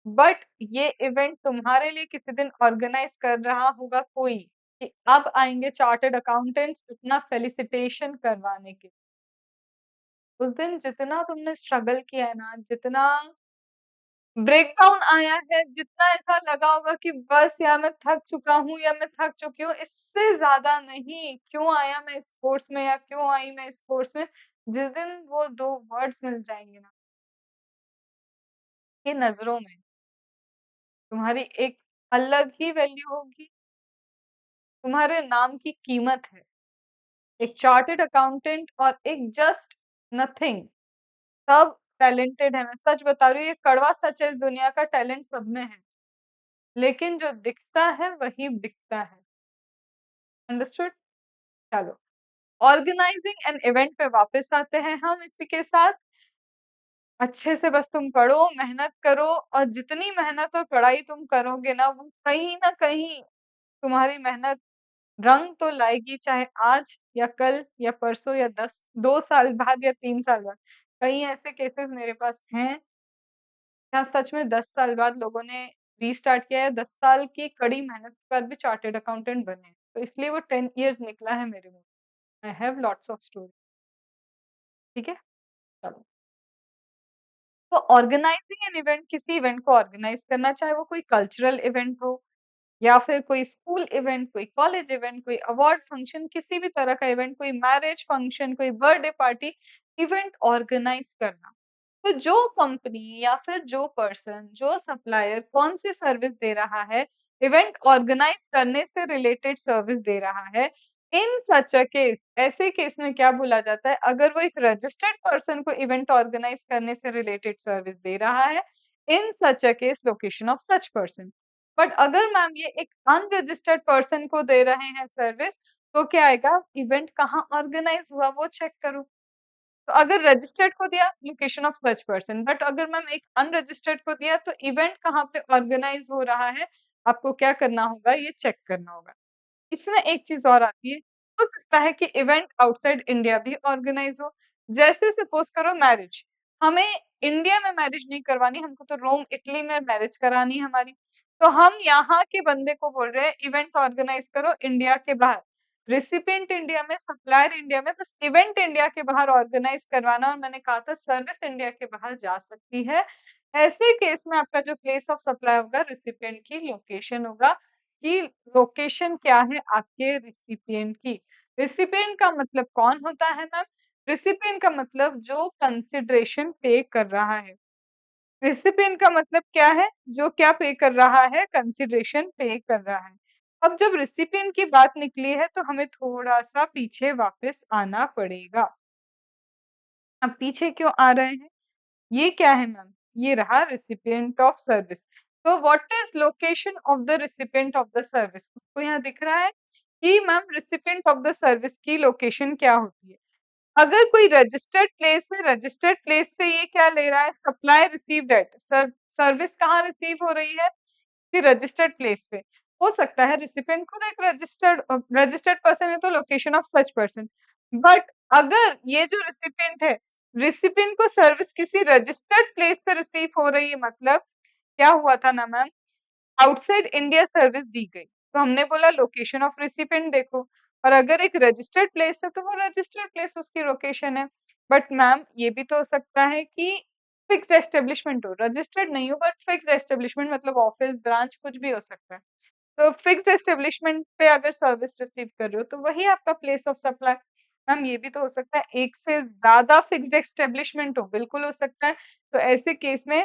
बट ये इवेंट तुम्हारे लिए किसी दिन ऑर्गेनाइज कर रहा होगा कोई, कि अब आएंगे चार्टर्ड अकाउंटेंट्स इतना फेलिसिटेशन करवाने के। उस दिन जितना तुमने स्ट्रगल किया है ना, जितना ब्रेकडाउन आया है, जितना ऐसा लगा होगा कि बस यार मैं थक चुका हूँ या मैं थक चुकी हूँ, इससे ज्यादा नहीं, क्यों आया मैं इस कोर्स में, या क्यों आई मैं इस कोर्स में, जिस दिन वो 2 वर्ड्स मिल जाएंगे ना, कि नजरों में तुम्हारी एक अलग ही वैल्यू होगी, तुम्हारे नाम की कीमत है। एक चार्टर्ड अकाउंटेंट और एक जस्ट नथिंग, सब टैलेंटेड है, मैं सच बता रही हूँ, ये कड़वा सच है, इस दुनिया का टैलेंट सब में है। लेकिन जो दिखता है वही बिकता है। अंडरस्टूड? चलो, ऑर्गेनाइजिंग एन इवेंट पे वापस आते हैं हम इसी के साथ। अच्छे से बस तुम पढ़ो, मेहनत करो, और जितनी मेहनत और पढ़ाई तुम करोगे ना, वो कहीं ना कहीं तुम्हारी मेहनत रंग तो लाएगी, चाहे आज या कल या परसों या 2 साल बाद या 3 साल बाद। कई ऐसे केसेस मेरे पास हैं जहाँ सच में 10 साल बाद लोगों ने रीस्टार्ट किया है, 10 साल की कड़ी मेहनत के बाद भी चार्टेड अकाउंटेंट बने हैं। तो इसलिए वो 10 years निकला है मेरे मुंह। I have lots of story. ठीक है, चलो। तो ऑर्गेनाइजिंग एन इवेंट, किसी इवेंट को ऑर्गेनाइज करना, चाहे वो कोई कल्चरल इवेंट हो या फिर कोई स्कूल इवेंट, कोई कॉलेज इवेंट, कोई अवार्ड फंक्शन, किसी भी तरह का इवेंट, कोई मैरिज फंक्शन, कोई बर्थडे पार्टी, इवेंट ऑर्गेनाइज करना। तो जो कंपनी या फिर जो पर्सन, जो सप्लायर कौन सी सर्विस दे रहा है, इवेंट ऑर्गेनाइज करने से रिलेटेड सर्विस दे रहा है, इन सच अ केस, ऐसे केस में क्या बोला जाता है? अगर वो एक रजिस्टर्ड पर्सन को इवेंट ऑर्गेनाइज करने से रिलेटेड सर्विस दे रहा है, in such a case location of such person. But अगर मैम ये एक अनरजिस्टर्ड पर्सन को दे रहे हैं सर्विस, तो क्या आएगा? इवेंट कहाँ ऑर्गेनाइज हुआ वो चेक करो। तो अगर रजिस्टर्ड को दिया, location of such person, but अगर मैम एक अनरजिस्टर्ड को दिया, तो इवेंट कहाँ पे ऑर्गेनाइज हो रहा है, आपको क्या करना होगा? ये चेक करना होगा। इसमें एक चीज और आती है, हो सकता है कि इवेंट आउटसाइड इंडिया भी ऑर्गेनाइज हो। जैसे सपोज करो मैरिज, हमें इंडिया में मैरिज नहीं करवानी, हमको तो रोम इटली में मैरिज करानी है हमारी। तो हम यहाँ के बंदे को बोल रहे हैं इवेंट ऑर्गेनाइज करो इंडिया के बाहर। रिसिपिएंट इंडिया में, सप्लायर इंडिया में, बस इवेंट इंडिया के बाहर ऑर्गेनाइज करवाना, और मैंने कहा था सर्विस इंडिया के बाहर जा सकती है। ऐसे केस में आपका जो प्लेस ऑफ सप्लाई होगा, रिसिपिएंट की लोकेशन होगा, कि लोकेशन क्या है आपके रिसिपिएंट की। रिसिपिएंट का मतलब कौन होता है मैम? रिसिपिएंट का मतलब जो कंसिडरेशन पे कर रहा है। रिसिपिएंट का मतलब क्या है? जो क्या पे कर रहा है? कंसिडरेशन पे कर रहा है। अब जब रिसिपिएंट की बात निकली है, तो हमें थोड़ा सा पीछे वापस आना पड़ेगा। अब पीछे क्यों आ रहे हैं? ये क्या है मैम? ये रहा रिसिपिएंट ऑफ सर्विस। तो what is location of the recipient of the service? आपको यहाँ दिख रहा है कि ma'am recipient of the service की लोकेशन क्या होती है? अगर कोई रजिस्टर्ड प्लेस है, रजिस्टर्ड प्लेस से ये क्या ले रहा है? सप्लाई रिसीव्ड एट, सर्विस कहाँ रिसीव हो रही है? कि रजिस्टर्ड प्लेस पे। हो सकता है रिसिपिएंट खुद एक रजिस्टर्ड पर्सन है, तो location of such person. But अगर ये जो रिसिपिएंट है, रिसिपिएंट को सर्विस किसी रजिस्टर्ड प्लेस पे रिसीव हो रही है, मतलब क्या हुआ था ना मैम, आउटसाइड इंडिया सर्विस दी गई, तो हमने बोला लोकेशन ऑफ रिसिपिएंट देखो। और अगर एक रजिस्टर्ड प्लेस है, तो वो रजिस्टर्ड प्लेस उसकी लोकेशन है। बट मैम ये भी तो हो सकता है कि फिक्स्ड एस्टेब्लिशमेंट हो, रजिस्टर्ड नहीं हो, बट फिक्स्ड एस्टेब्लिशमेंट मतलब ऑफिस, ब्रांच, कुछ भी हो सकता है। तो फिक्स्ड एस्टेब्लिशमेंट पे अगर सर्विस रिसीव कर रहे हो, तो वही आपका प्लेस ऑफ सप्लाई। मैम ये भी तो हो सकता है एक से ज्यादा फिक्स्ड एस्टेब्लिशमेंट हो, बिल्कुल हो सकता है। तो ऐसे केस में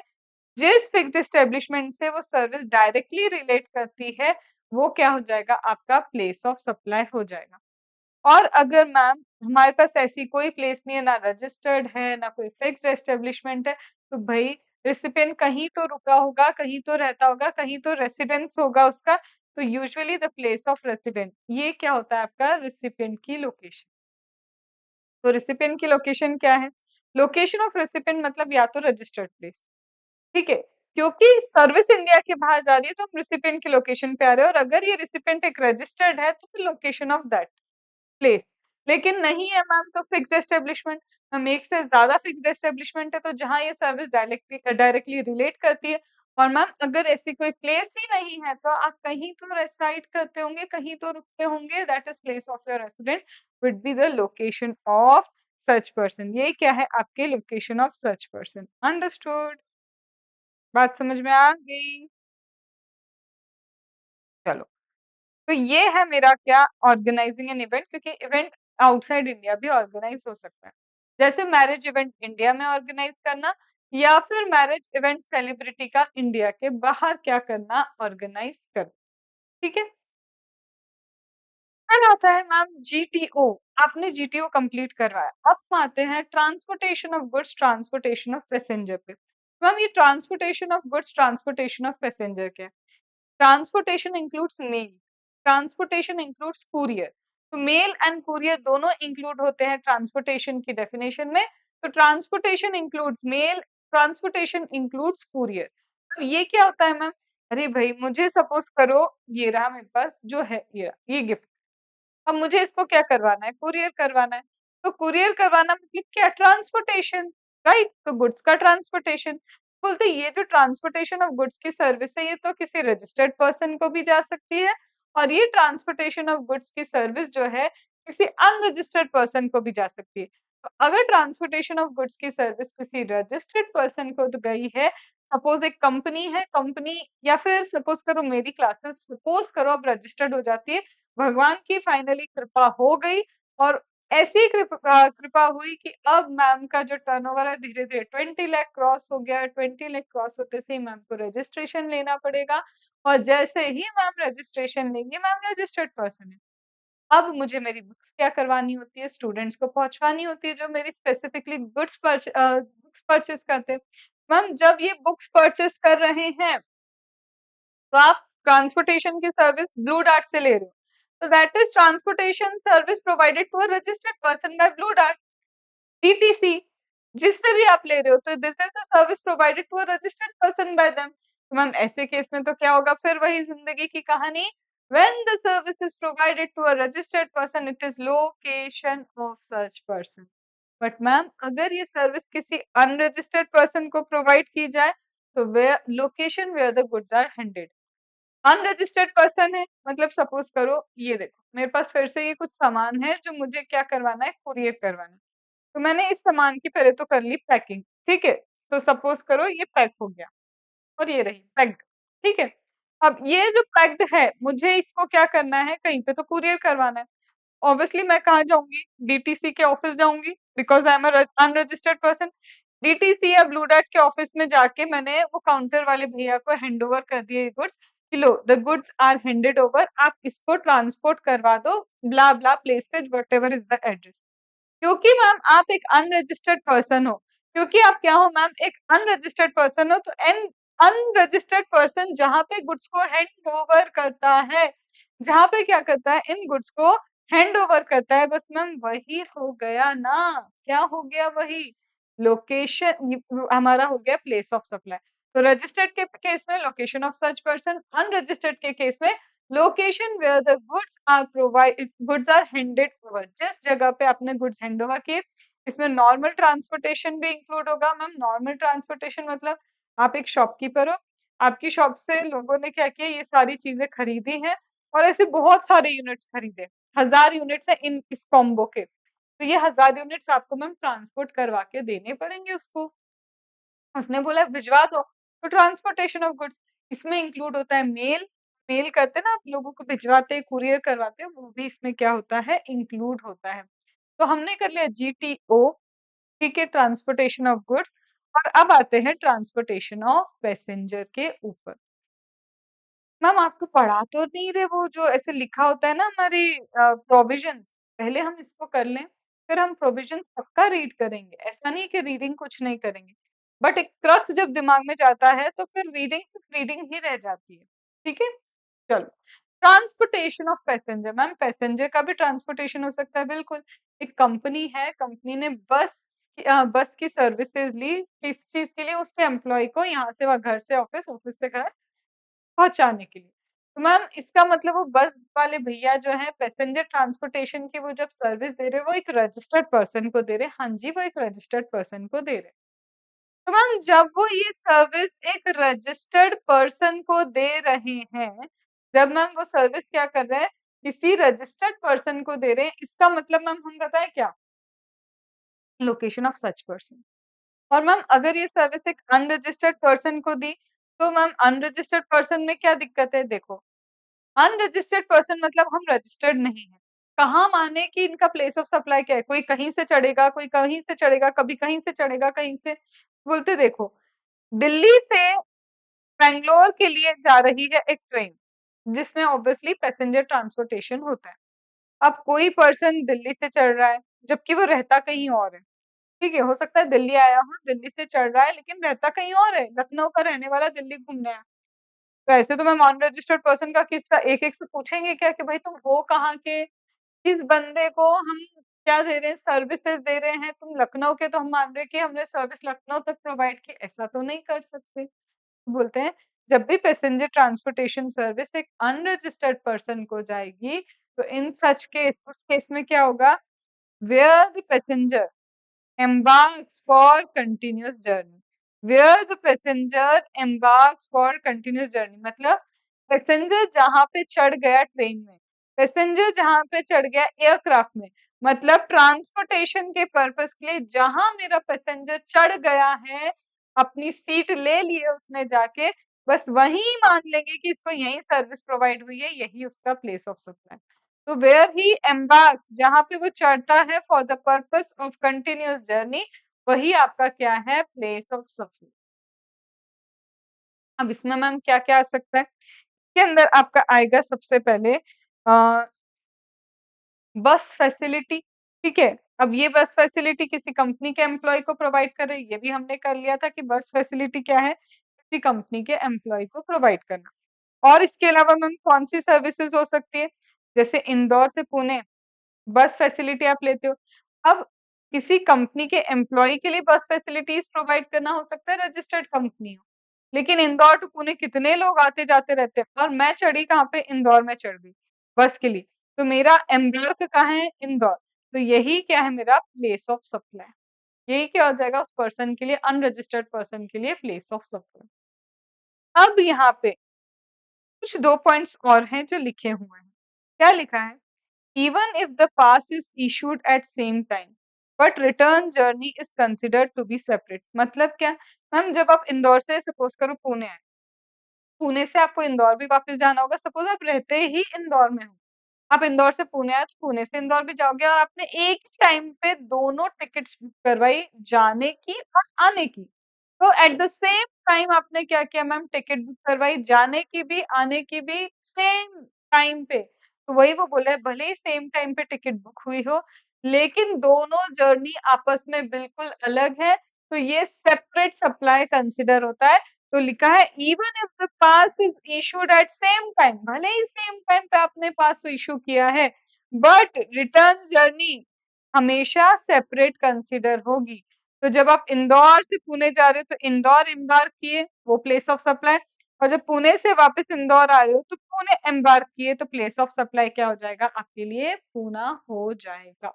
जिस फिक्स्ड एस्टेब्लिशमेंट से वो सर्विस डायरेक्टली रिलेट करती है, वो क्या हो जाएगा? आपका प्लेस ऑफ सप्लाई हो जाएगा। और अगर मैम हमारे पास ऐसी कोई प्लेस नहीं है, ना रजिस्टर्ड है, ना कोई फिक्स्ड एस्टेब्लिशमेंट है, तो भाई रेसिपिएंट कहीं तो रुका होगा, कहीं तो रहता होगा, कहीं तो रेसिडेंस होगा उसका। तो usually the place of resident, ये क्या होता है आपका? रेसिपिएंट की लोकेशन। तो रेसिपिएंट की लोकेशन क्या है? लोकेशन ऑफ रेसिपिएंट मतलब या तो रजिस्टर्ड प्लेस, ठीक है, क्योंकि सर्विस इंडिया के बाहर जा रही है, तो हम रिसिपिएंट की लोकेशन पे आ रहे हैं, और अगर ये रिसिपिएंट एक रजिस्टर्ड है, तो फिर लोकेशन ऑफ दैट प्लेस। लेकिन नहीं है मैम, तो फिक्स्ड एस्टेब्लिशमेंट, हम एक से ज्यादा फिक्स्ड एस्टेब्लिशमेंट है, तो जहां ये सर्विस डायरेक्टली डायरेक्टली रिलेट करती है। और मैम अगर ऐसी कोई प्लेस ही नहीं है, तो आप कहीं तो रेसाइड करते होंगे, कहीं तो रुकते होंगे, that is place of your resident would be the location of such person. ये क्या है? आपके location of such person. Understood? बात समझ में आ गई? चलो, तो ये है मेरा क्या, ऑर्गेनाइजिंग एन इवेंट, क्योंकि इवेंट आउटसाइड इंडिया भी ऑर्गेनाइज हो सकता है। जैसे मैरिज इवेंट इंडिया में ऑर्गेनाइज करना, या फिर मैरिज इवेंट सेलिब्रिटी का इंडिया के बाहर क्या करना, ऑर्गेनाइज करना। ठीक है, फिर आता है मैम जीटीओ। आपने जीटीओ कंप्लीट करवाया, अब हम आते हैं transportation of goods, transportation of passenger पे। मैम ये transportation of goods, transportation of passenger क्या है? Transportation includes mail, transportation includes courier. तो मेल एंड कुरियर दोनों इंक्लूड होते हैं ट्रांसपोर्टेशन की डेफिनेशन में। तो transportation includes mail, transportation includes courier. तो ये क्या होता है मैम? अरे भाई मुझे सपोज करो ये रहा मेरे पास जो है, ये गिफ्ट, अब मुझे इसको क्या करवाना है? कुरियर करवाना है। तो कुरियर करवाना मतलब क्या? Transportation, right? तो गुड्स का ट्रांसपोर्टेशन। बोलते ये जो ट्रांसपोर्टेशन ऑफ गुड्स की सर्विस है ये तो किसी रजिस्टर्ड पर्सन को भी जा सकती है, और ये ट्रांसपोर्टेशन ऑफ गुड्स की सर्विस जो है किसी अनरजिस्टर्ड पर्सन को भी जा सकती है। तो अगर ट्रांसपोर्टेशन ऑफ गुड्स की सर्विस किसी रजिस्टर्ड पर्सन को तो गई है, सपोज एक कंपनी है, कंपनी या फिर सपोज करो मेरी क्लासेस सपोज करो अब रजिस्टर्ड हो जाती है, भगवान की फाइनली कृपा हो गई, और ऐसी कृपा हुई कि अब मैम का जो टर्नओवर है धीरे धीरे 20 लाख क्रॉस हो गया। 20 लाख क्रॉस होते से ही मैम को रजिस्ट्रेशन लेना पड़ेगा, और जैसे ही मैम रजिस्ट्रेशन लेंगे, मैम रजिस्टर्ड पर्सन है, अब मुझे मेरी बुक्स क्या करवानी होती है? स्टूडेंट्स को पहुंचवानी होती है जो मेरी स्पेसिफिकली बुक्स परचेस करते हैं। मैम जब ये बुक्स परचेस कर रहे हैं तो आप ट्रांसपोर्टेशन की सर्विस ब्लू डार्ट से ले रहे हो, तो that is transportation service provided to a registered person by Blue Dart, DTC, जिससे भी आप ले रहे हो, तो this is the service provided to a registered person by them. तो मैम ऐसे केस में तो क्या होगा? फिर वही जिंदगी की कहानी, when the service is provided to a registered person it is location of such person. But ma'am अगर ये सर्विस किसी अनरजिस्टर्ड पर्सन को प्रोवाइड की जाए, तो where location where the goods are handed. Unregistered person है मतलब सपोज करो ये देखो मेरे पास फिर से ये कुछ सामान है जो मुझे क्या करवाना है? कुरियर करवाना है। तो मैंने इस सामान की पहले तो कर ली पैकिंग, ठीक है? तो सपोज करो ये पैक हो गया, और ये रही पैक्ड, ठीक है? अब ये जो पैक्ड है मुझे इसको क्या करना है? कहीं पे तो कुरियर करवाना है। ऑब्वियसली मैं कहाँ जाऊंगी? डीटीसी के ऑफिस जाऊंगी, because I am unregistered person. DTC या ब्लू डार्ट के ऑफिस में जाके मैंने वो काउंटर वाले भैया को हैंड ओवर कर दिए गुड्स, कि लो the goods are handed over, आप इसको ट्रांसपोर्ट करवा दो, ब्ला ब्ला प्लेस पे whatever is the address. क्योंकि मैम आप एक अनरजिस्टर्ड पर्सन हो, क्योंकि आप क्या हो मैम? एक अनरजिस्टर्ड पर्सन हो, तो एन अनरजिस्टर्ड पर्सन जहां पे गुड्स को हैंड ओवर करता है, जहां पे क्या करता है? इन गुड्स को हैंड ओवर करता है, बस मैम वही हो गया ना। क्या हो गया? वही लोकेशन हमारा हो गया प्लेस ऑफ सप्लाई। तो रजिस्टर्ड के केस में location of such person, unregistered के केस में location where the goods are handed over, जिस जगह पे आपने गुड्स हैंड ओवर किए। इसमें नॉर्मल ट्रांसपोर्टेशन भी इंक्लूड होगा मैम। नॉर्मल ट्रांसपोर्टेशन मतलब आप एक शॉपकीपर हो, आपकी शॉप से लोगों ने क्या किया? ये सारी चीजें खरीदी हैं, और ऐसे बहुत सारे यूनिट्स खरीदे, 1000 यूनिट्स है इन इस कॉम्बो के, तो ये 1000 यूनिट्स आपको मैम ट्रांसपोर्ट करवा के देने पड़ेंगे उसको। उसने बोला भिजवा दो, तो ट्रांसपोर्टेशन ऑफ गुड्स इसमें इंक्लूड होता है मेल, मेल करते हैं ना आप लोगों को भिजवाते हैं, कुरियर करवाते हैं, वो भी इसमें क्या होता है? इंक्लूड होता है। तो हमने कर लिया जीटीओ, ठीक है, ट्रांसपोर्टेशन ऑफ गुड्स। और अब आते हैं ट्रांसपोर्टेशन ऑफ पैसेंजर के ऊपर। मैम आपको पढ़ा तो नहीं रहे वो जो ऐसे लिखा होता है ना हमारी प्रोविजंस, पहले हम इसको कर लें, फिर हम प्रोविजंस पक्का रीड करेंगे, ऐसा नहीं कि रीडिंग कुछ नहीं करेंगे। बट एक क्रक्स जब दिमाग में जाता है तो फिर रीडिंग सिर्फ रीडिंग ही रह जाती है, ठीक है? चलो, transportation of passenger, ma'am passenger का भी ट्रांसपोर्टेशन हो सकता है, बिल्कुल। एक कंपनी है, कंपनी ने बस की सर्विसेज ली, किस चीज के लिए? उसके एम्प्लॉय को यहाँ से वह घर से ऑफिस, ऑफिस से घर पहुँचाने के लिए। तो मैम इसका मतलब वो बस वाले भैया जो हैं पैसेंजर ट्रांसपोर्टेशन की वो जब सर्विस दे रहे हैं, वो एक रजिस्टर्ड पर्सन को दे रहे हैं। हाँ जी, वो एक रजिस्टर्ड पर्सन को दे रहे हैं। तो मैम जब वो ये सर्विस एक रजिस्टर्ड पर्सन को दे रहे हैं, जब मैम वो सर्विस क्या कर रहे हैं? किसी रजिस्टर्ड पर्सन को दे रहे हैं, इसका मतलब मैम हम बताएं क्या? Location of such person. और मैम अगर ये सर्विस एक अनरजिस्टर्ड पर्सन को दी, तो मैम अनरजिस्टर्ड पर्सन में क्या दिक्कत है? देखो, अनरजिस्टर्ड पर्सन मतलब हम रजिस्टर्ड नहीं है। कहाँ माने कि इनका प्लेस ऑफ सप्लाई क्या है? कोई कहीं से चढ़ेगा, कोई कहीं से चढ़ेगा, कभी कहीं से चढ़ेगा, कहीं से। बोलते देखो, दिल्ली से बैंगलोर के लिए जा रही है एक ट्रेन, जिसमें ऑब्वियसली पैसेंजर ट्रांसपोर्टेशन होता है। अब कोई पर्सन दिल्ली से चढ़ रहा है, जबकि वो रहता कहीं और है, ठीक है? हो सकता है दिल्ली आया हो, दिल्ली से चढ़ रहा है, लेकिन रहता कहीं और है, लखनऊ का रहने वाला दिल्ली घूमने आया। तो ऐसे तो मैम अनरजिस्टर्ड पर्सन का किस्सा एक एक से पूछेंगे क्या कि भाई तुम हो कहाँ के, इस बंदे को हम क्या दे रहे हैं, सर्विसेज दे रहे हैं, तुम लखनऊ के, तो हम मान रहे हैं कि हमने सर्विस लखनऊ तक प्रोवाइड की, ऐसा तो नहीं कर सकते। बोलते हैं जब भी पैसेंजर ट्रांसपोर्टेशन सर्विस एक अनरजिस्टर्ड पर्सन को जाएगी, तो इन सच केस उस केस में क्या होगा, where the passenger embarks for continuous journey, where the passenger embarks for continuous journey मतलब पैसेंजर जहां पे चढ़ गया ट्रेन में, पैसेंजर जहां पे चढ़ गया एयरक्राफ्ट में, मतलब ट्रांसपोर्टेशन के पर्पस के लिए जहां मेरा पैसेंजर चढ़ गया है, अपनी सीट ले ली है उसने जाके, बस वही मान लेंगे कि इसको यही सर्विस प्रोवाइड हुई है, यही उसका प्लेस ऑफ सप्लाई। तो वेयर ही एम्बार्क्स, जहां पे वो चढ़ता है for the purpose of continuous journey, वही आपका क्या है, प्लेस ऑफ सफर। अब इसमें मैम क्या क्या आ सकता है, इसके अंदर आपका आएगा सबसे पहले बस फैसिलिटी। ठीक है, अब ये बस फैसिलिटी किसी कंपनी के एम्प्लॉय को प्रोवाइड करे, ये भी हमने कर लिया था कि बस फैसिलिटी क्या है, किसी कंपनी के एम्प्लॉय को प्रोवाइड करना। और इसके अलावा मैम कौन सी सर्विसेज हो सकती है, जैसे इंदौर से पुणे बस फैसिलिटी आप लेते हो। अब किसी कंपनी के एम्प्लॉय के लिए बस फैसिलिटीज प्रोवाइड करना हो सकता है रजिस्टर्ड कंपनी हो, लेकिन इंदौर टू पुणे कितने लोग आते जाते रहते हैं, और मैं चढ़ी कहाँ पे, इंदौर में चढ़ गई बस के लिए, तो मेरा एम्बार्क कहाँ है, इंदौर, तो यही क्या है मेरा प्लेस ऑफ सप्लाई। यही क्या हो जाएगा उस पर्सन के लिए, अनरजिस्टर्ड पर्सन के लिए प्लेस ऑफ सप्लाई। अब यहाँ पे कुछ दो पॉइंट्स और हैं जो लिखे हुए हैं। क्या लिखा है, even if the pass is issued at same time but return journey is considered to be separate। मतलब क्या मैम, जब आप इंदौर से सपोज करो पुणे आए, पुणे से आपको इंदौर भी वापस जाना होगा, सपोज आप रहते ही इंदौर में हो, आप इंदौर से पुणे आए तो पुणे से इंदौर भी जाओगे, और आपने एक ही टाइम पे दोनों टिकट्स बुक करवाई, जाने की और आने की। तो एट द सेम टाइम आपने क्या किया मैम, टिकट बुक करवाई, जाने की भी आने की भी सेम टाइम पे। तो वही वो बोला है, भले ही सेम टाइम पे टिकट बुक हुई हो, लेकिन दोनों जर्नी आपस में बिल्कुल अलग है, तो ये सेपरेट सप्लाई कंसिडर होता है। तो लिखा है even if the pass is issued at same time, भले ही सेम टाइम पे आपने पास इशू किया है, बट रिटर्न जर्नी हमेशा सेपरेट कंसिडर होगी। तो जब आप इंदौर से पुणे जा रहे हो तो इंदौर एम्बार्क किए, वो प्लेस ऑफ सप्लाई, और जब पुणे से वापस इंदौर आ रहे हो तो पुणे एम्बार्क किए, तो प्लेस ऑफ सप्लाई क्या हो जाएगा आपके लिए, पूना हो जाएगा।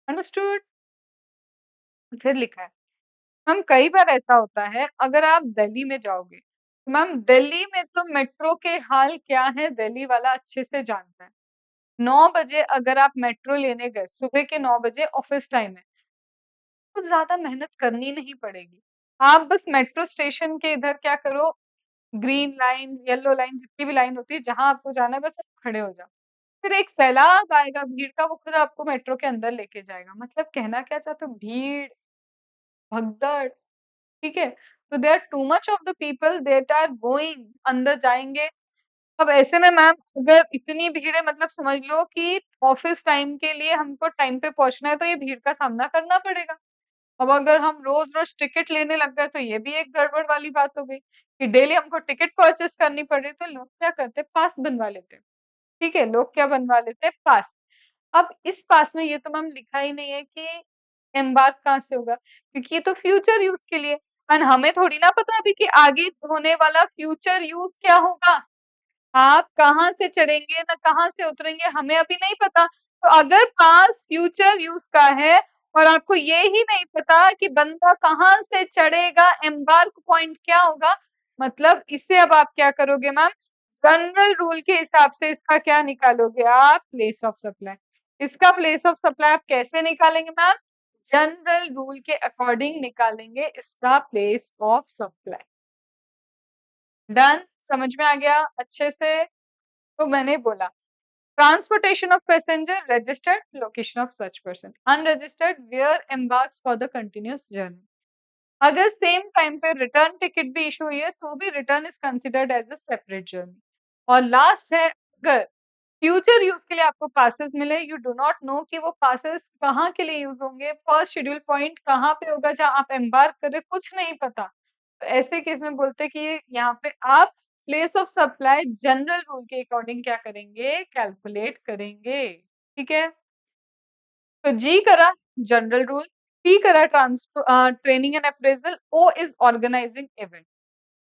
अंडरस्टूड। फिर लिखा है मैम, कई बार ऐसा होता है अगर आप दिल्ली में जाओगे, तो मैम दिल्ली में तो मेट्रो के हाल क्या है, दिल्ली वाला अच्छे से जानता है। 9 बजे अगर आप मेट्रो लेने गए, सुबह के 9 बजे ऑफिस टाइम है, कुछ ज्यादा मेहनत करनी नहीं पड़ेगी। आप बस मेट्रो स्टेशन के इधर क्या करो, ग्रीन लाइन, येलो लाइन, जितनी भी लाइन होती है, जहां आपको जाना है बस आप खड़े हो जाओ, फिर एक सैलाब आएगा भीड़ का, वो खुद आपको मेट्रो के अंदर लेके जाएगा। मतलब कहना क्या चाहते हो, भीड़ भगदड़, ठीक है, तो they are too much of the people that are going, अंदर जाएंगे। अब ऐसे में मैम अगर इतनी भीड़ है, मतलब समझ लो कि ऑफिस टाइम के लिए हमको टाइम पे पहुंचना है, तो ये भीड़ का सामना करना पड़ेगा। अब अगर हम रोज रोज टिकट लेने लग गए, तो ये भी एक गड़बड़ वाली बात हो गई कि डेली हमको टिकट परचेस करनी पड़ रही। तो लोग क्या करते हैं, पास बनवा लेते हैं। ठीक है, लोग क्या बनवा लेते हैं, पास। अब इस पास में ये तो मैम लिखा ही नहीं है कि एम्बार्क कहाँ से होगा, क्योंकि ये तो फ्यूचर यूज के लिए, एंड हमें थोड़ी ना पता अभी कि आगे होने वाला फ्यूचर यूज क्या होगा। आप कहाँ से चढ़ेंगे ना कहाँ से उतरेंगे, हमें अभी नहीं पता। तो अगर पास फ्यूचर यूज का है, और आपको ये ही नहीं पता कि बंदा कहाँ से चढ़ेगा, एम्बार्क पॉइंट क्या होगा, मतलब इससे अब आप क्या करोगे मैम, जनरल रूल के हिसाब से इसका क्या निकालोगे आप, प्लेस ऑफ सप्लाई। इसका प्लेस ऑफ सप्लाई आप कैसे निकालेंगे मैम, जनरल रूल के अकॉर्डिंग निकालेंगे इसका प्लेस ऑफ सप्लाई। डन, समझ में आ गया अच्छे से। तो मैंने बोला transportation of passenger registered, location of such person unregistered, where embarks for the continuous journey. अगर सेम टाइम पे रिटर्न टिकट भी इशू हुई है, तो भी return is considered as a separate journey. और लास्ट है, अगर फ्यूचर यूज के लिए आपको पासेस मिले, यू डू नॉट नो कि वो पासेस कहाँ के लिए यूज होंगे, फर्स्ट शेड्यूल पॉइंट कहाँ पे होगा जहाँ आप एम्बार्क कर रहे, कुछ नहीं पता, तो ऐसे केस में बोलते हैं कि यहाँ पे आप place of supply general rule के अकॉर्डिंग क्या करेंगे, कैलकुलेट करेंगे। ठीक है, तो जी करा जनरल रूल, टी करा training and appraisal, O is organising event.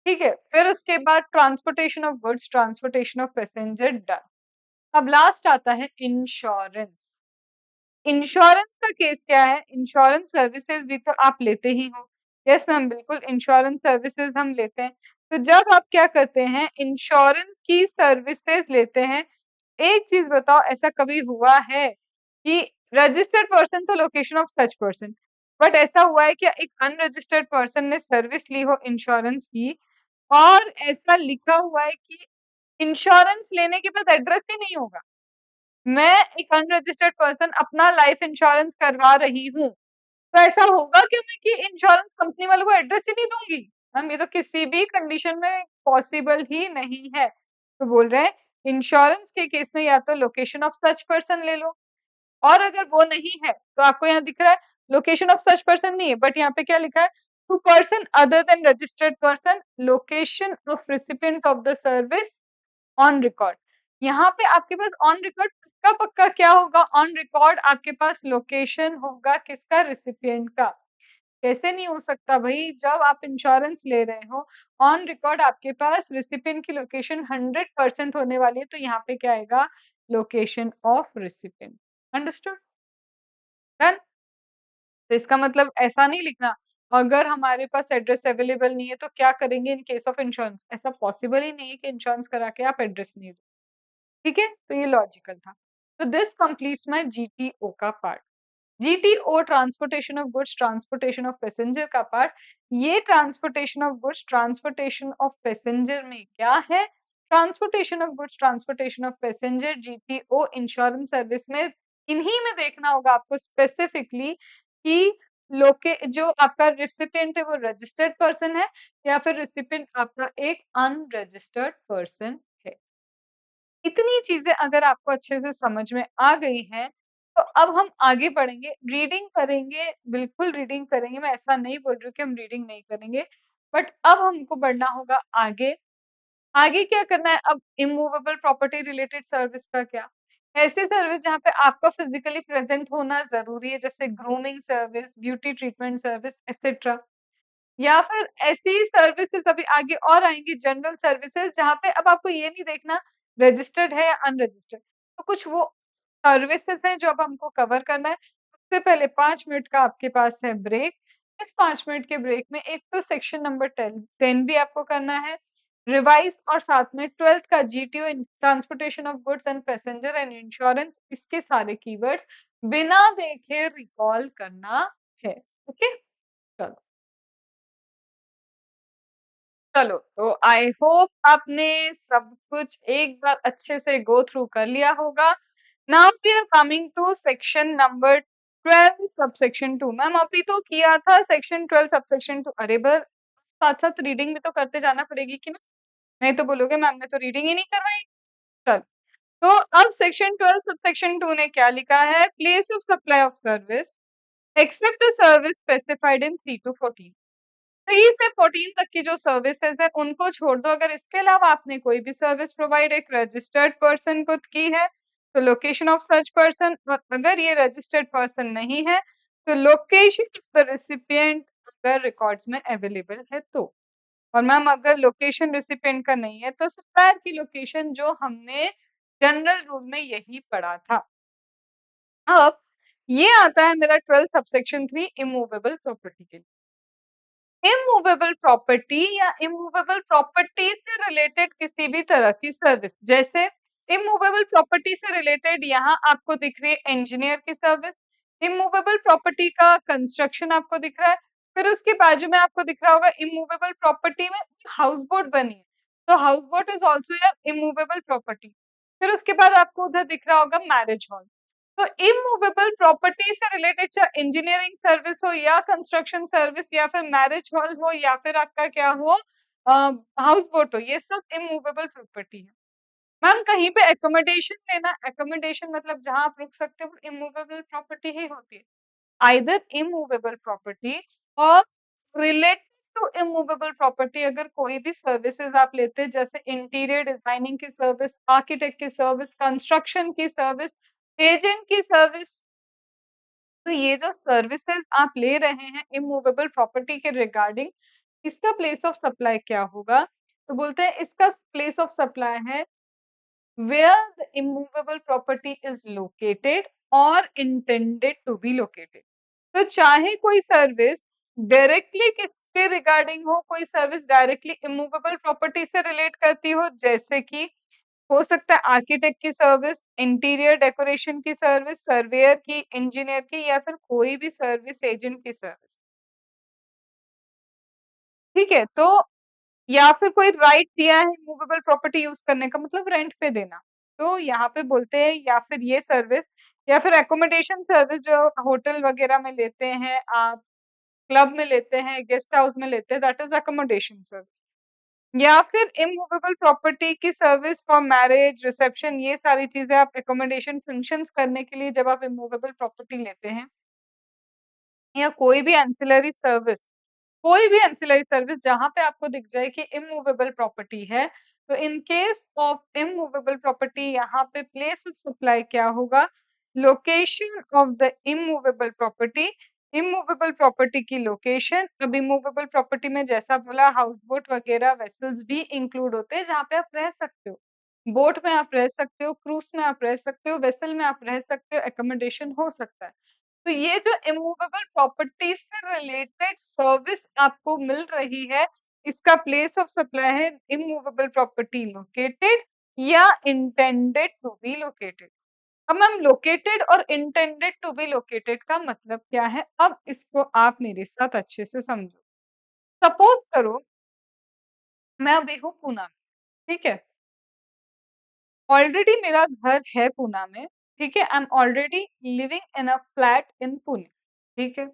ठीक है, फिर उसके बाद transportation of goods, transportation of passenger done. अब लास्ट आता है इंश्योरेंस। इंश्योरेंस का केस क्या है, इंश्योरेंस सर्विसेज भी तो आप लेते ही हो। यस मैम, बिल्कुल इंश्योरेंस सर्विसेज हम लेते हैं। तो जब आप क्या करते हैं, इंश्योरेंस की सर्विसेज लेते हैं, एक चीज बताओ, ऐसा कभी हुआ है कि रजिस्टर्ड पर्सन तो location of such person, but ऐसा हुआ है क्या एक अनरजिस्टर्ड पर्सन ने सर्विस ली हो इंश्योरेंस की, और ऐसा लिखा हुआ है कि इंश्योरेंस लेने के बाद एड्रेस ही नहीं होगा। मैं एक अनरजिस्टर्ड पर्सन अपना लाइफ इंश्योरेंस करवा रही हूँ, तो ऐसा होगा क्या मैं कि इंश्योरेंस कंपनी वालों को एड्रेस ही नहीं दूंगी? हम ये तो किसी भी कंडीशन में पॉसिबल ही नहीं है। तो बोल रहे हैं इंश्योरेंस के केस में या तो लोकेशन ऑफ सच पर्सन ले लो, और अगर वो नहीं है तो आपको यहाँ दिख रहा है लोकेशन ऑफ सच पर्सन नहीं है, बट यहाँ पे क्या लिखा है, to person other than registered person, location of recipient of the service on record. यहाँ पे आपके पास ऑन रिकॉर्ड पक्का पक्का क्या होगा, ऑन रिकॉर्ड आपके पास लोकेशन होगा किसका, रिसिपिएंट का। कैसे नहीं हो सकता भाई, जब आप इंश्योरेंस ले रहे हो ऑन रिकॉर्ड आपके पास रिसिपिएंट की लोकेशन 100% होने वाली है, तो यहाँ पे क्या आएगा, location of recipient. Understood, done. तो इसका मतलब ऐसा नहीं लिखना अगर हमारे पास एड्रेस अवेलेबल नहीं है तो क्या करेंगे इन केस ऑफ इंश्योरेंस, ऐसा पॉसिबल ही नहीं है कि इंश्योरेंस करा के आप एड्रेस नहीं दो। ठीक है, तो ये लॉजिकल था। तो दिस कंप्लीट्स माय जीटीओ का part. GTO transportation of goods, transportation of passenger का पार्ट। ये transportation of goods, transportation of passenger में क्या है, transportation of goods, transportation of passenger GTO insurance service में, इन्हीं में देखना होगा आपको स्पेसिफिकली कि लोके जो आपका रिसिपिएंट है वो रजिस्टर्ड पर्सन है या फिर रिसिपिएंट आपका एक अनरजिस्टर्ड पर्सन है। इतनी चीजें अगर आपको अच्छे से समझ में आ गई हैं, तो अब हम आगे बढ़ेंगे, रीडिंग करेंगे, बिल्कुल रीडिंग करेंगे, मैं ऐसा नहीं बोल रही हूँ कि हम रीडिंग नहीं करेंगे, बट अब हमको बढ़ना होगा आगे। आगे क्या करना है, अब इमूवेबल प्रॉपर्टी रिलेटेड सर्विस का क्या, ऐसी सर्विस जहाँ पे आपका फिजिकली प्रेजेंट होना जरूरी है, जैसे grooming service, beauty treatment service etcetera, या फिर ऐसी सर्विसेज अभी आगे और आएंगी, जनरल सर्विसेज, जहाँ पे अब आपको ये नहीं देखना रजिस्टर्ड है या अनरजिस्टर्ड, तो कुछ वो सर्विसेज हैं जो अब हमको कवर करना है। उससे पहले 5 मिनट का आपके पास है ब्रेक। इस 5 मिनट के ब्रेक में एक तो सेक्शन नंबर 10 भी आपको करना है रिवाइज, और साथ में 12th का GTO transportation of goods and passenger and insurance, इसके सारे कीवर्ड्स बिना देखे रिकॉल करना है। ओके, चलो। चलो, तो आई होप आपने सब कुछ एक बार अच्छे से गो थ्रू कर लिया होगा। Now we are coming to section number 12 subsection 2। Ma'am अभी तो किया था सेक्शन 12 सबसेक्शन 2, अरे बर साथ साथ रीडिंग भी तो करते जाना पड़ेगी कि नहीं तो बोलोगे मैम ने तो रीडिंग ही नहीं करवाई। चल, तो अब सेक्शन 12 सबसेक्शन 2 ने क्या लिखा है, place of supply of service except service specified in 3 to 14। 3 से 14 तक की जो सर्विसेज है उनको छोड़ दो, अगर इसके अलावा आपने कोई भी सर्विस प्रोवाइड एक रजिस्टर्ड पर्सन को की है तो लोकेशन ऑफ सच पर्सन, और अगर ये रजिस्टर्ड पर्सन नहीं है तो लोकेशन ऑफ द रिसिपिएंट अगर रिकॉर्ड्स में अवेलेबल है तो। और मैम अगर लोकेशन रिसिपिएंट का नहीं है तो सप्लायर की लोकेशन, जो हमने जनरल रूल में यही पढ़ा था। अब ये आता है मेरा 12 सबसेक्शन 3 इमूवेबल प्रॉपर्टी के लिए। इमूवेबल प्रॉपर्टी या इमूवेबल प्रॉपर्टी से रिलेटेड किसी भी तरह की सर्विस, जैसे इमूवेबल प्रॉपर्टी से रिलेटेड यहाँ आपको दिख रही है इंजीनियर की सर्विस, इमूवेबल प्रॉपर्टी का कंस्ट्रक्शन आपको दिख रहा है, फिर उसके बाजू में आपको दिख रहा होगा इमूवेबल प्रॉपर्टी में हाउस बोट बनी है, तो house boat is also immovable property. फिर उसके बाद आपको उधर दिख रहा होगा मैरिज हॉल। तो इमूवेबल प्रॉपर्टी से रिलेटेड चाहे इंजीनियरिंग सर्विस हो या कंस्ट्रक्शन सर्विस या फिर मैरिज हॉल हो या फिर आपका क्या हो, हाउस बोट हो, ये सब इमूवेबल प्रॉपर्टी है। मैम कहीं पे एकोमोडेशन लेना, एकोमोडेशन मतलब जहां आप रुक सकते हो, इमूवेबल प्रॉपर्टी ही होती है। आइदर इमूवेबल प्रॉपर्टी और रिलेटेड टू इमूवेबल प्रॉपर्टी अगर कोई भी सर्विसेज आप लेते हैं, जैसे इंटीरियर डिजाइनिंग की सर्विस, आर्किटेक्ट की सर्विस, कंस्ट्रक्शन की सर्विस, एजेंट की सर्विस, तो ये जो सर्विसेज आप ले रहे हैं इमूवेबल प्रॉपर्टी के रिगार्डिंग, इसका प्लेस ऑफ सप्लाई क्या होगा? तो बोलते हैं इसका प्लेस ऑफ सप्लाई है where the immovable property is located or intended to be located. तो चाहे कोई सर्विस डायरेक्टली किसके रिगार्डिंग हो, कोई सर्विस डायरेक्टली इमूवेबल प्रॉपर्टी से रिलेट करती हो, जैसे कि हो सकता है आर्किटेक्ट की सर्विस, इंटीरियर डेकोरेशन की सर्विस, सर्वेयर की, इंजीनियर की, या फिर कोई भी सर्विस एजेंट की सर्विस। ठीक है, तो या फिर कोई राइट दिया है मूवेबल प्रॉपर्टी यूज करने का, मतलब रेंट पे देना। तो यहाँ पे बोलते हैं या फिर ये सर्विस, या फिर एकोमोडेशन सर्विस जो होटल वगैरह में लेते हैं आप, क्लब में लेते हैं, गेस्ट हाउस में लेते हैं, दैट इज एकोमोडेशन सर्विस। या फिर इमूवेबल प्रॉपर्टी की सर्विस फॉर मैरिज, रिसेप्शन, ये सारी चीजें आप एकोमोडेशन फंक्शंस करने के लिए जब आप इमूवेबल प्रॉपर्टी लेते हैं, या कोई भी एंसिलरी सर्विस, कोई भी एंसिलरी सर्विस जहां पे आपको दिख जाए कि इमूवेबल प्रॉपर्टी है, तो in case of immovable property यहाँ पे प्लेस ऑफ सप्लाई क्या होगा? Location of the immovable property, immovable property की लोकेशन। अब इमूवेबल प्रॉपर्टी में जैसा बोला हाउस बोट वगैरह वेसल्स भी इंक्लूड होते हैं जहाँ पे आप रह सकते हो। बोट में आप रह सकते हो, क्रूज में आप रह सकते हो, वेसल में आप रह सकते हो, एकोमोडेशन हो सकता है। तो ये जो इमूवेबल प्रॉपर्टीज से रिलेटेड सर्विस आपको मिल रही है, इसका प्लेस ऑफ सप्लाई है इमूवेबल प्रॉपर्टी लोकेटेड या इंटेंडेड टू बी लोकेटेड। अब मैम लोकेटेड और इंटेंडेड टू बी लोकेटेड का मतलब क्या है, अब इसको आप मेरे साथ अच्छे से समझो। सपोज करो मैं अभी हूँ पूना में, ठीक है, ऑलरेडी मेरा घर है पूना में, ठीक है, I am already living in a flat in Pune, ठीक है।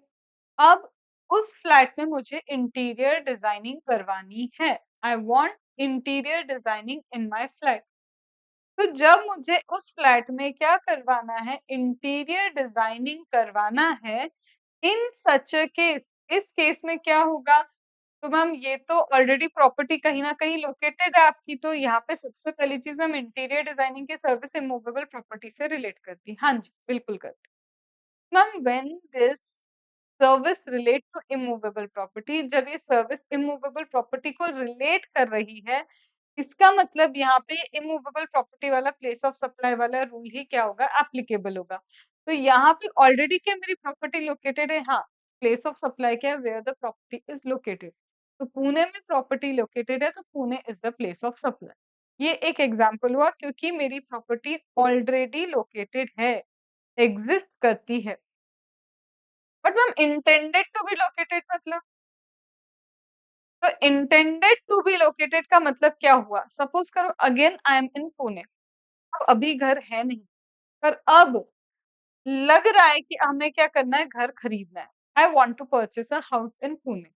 अब उस फ्लैट में मुझे इंटीरियर डिजाइनिंग करवानी है, I want interior designing in my flat. तो जब मुझे उस फ्लैट में क्या करवाना है, इंटीरियर डिजाइनिंग करवाना है, इन सच अ केस, इस केस में क्या होगा? तो मैम ये तो ऑलरेडी प्रॉपर्टी कहीं ना कहीं लोकेटेड है आपकी, तो यहाँ पे सबसे पहली चीज मैम इंटीरियर डिजाइनिंग की सर्विस इमूवेबल प्रॉपर्टी से रिलेट करती है। हाँ जी, बिल्कुल करती है मैम। When this service relate to immovable property, जब ये सर्विस इमूवेबल प्रॉपर्टी को रिलेट कर रही है, इसका मतलब यहाँ पे इमूवेबल प्रॉपर्टी वाला प्लेस ऑफ सप्लाई वाला रूल ही क्या होगा, एप्लीकेबल होगा। तो यहाँ पे ऑलरेडी क्या मेरी प्रॉपर्टी लोकेटेड है, हाँ, प्लेस ऑफ सप्लाई क्या है, where the property is located. तो पुणे में प्रॉपर्टी लोकेटेड है, तो Pune is the place of supply. ये एक एग्जाम्पल हुआ क्योंकि मेरी प्रॉपर्टी ऑलरेडी लोकेटेड है, एग्जिस्ट करती है। But ma'am intended to be located मतलब, तो इंटेंडेड टू बी लोकेटेड का मतलब क्या हुआ? सपोज करो अगेन आई एम इन पुणे, अब अभी घर है नहीं, पर अब लग रहा है कि हमें क्या करना है, घर खरीदना है। I want to purchase a house in Pune.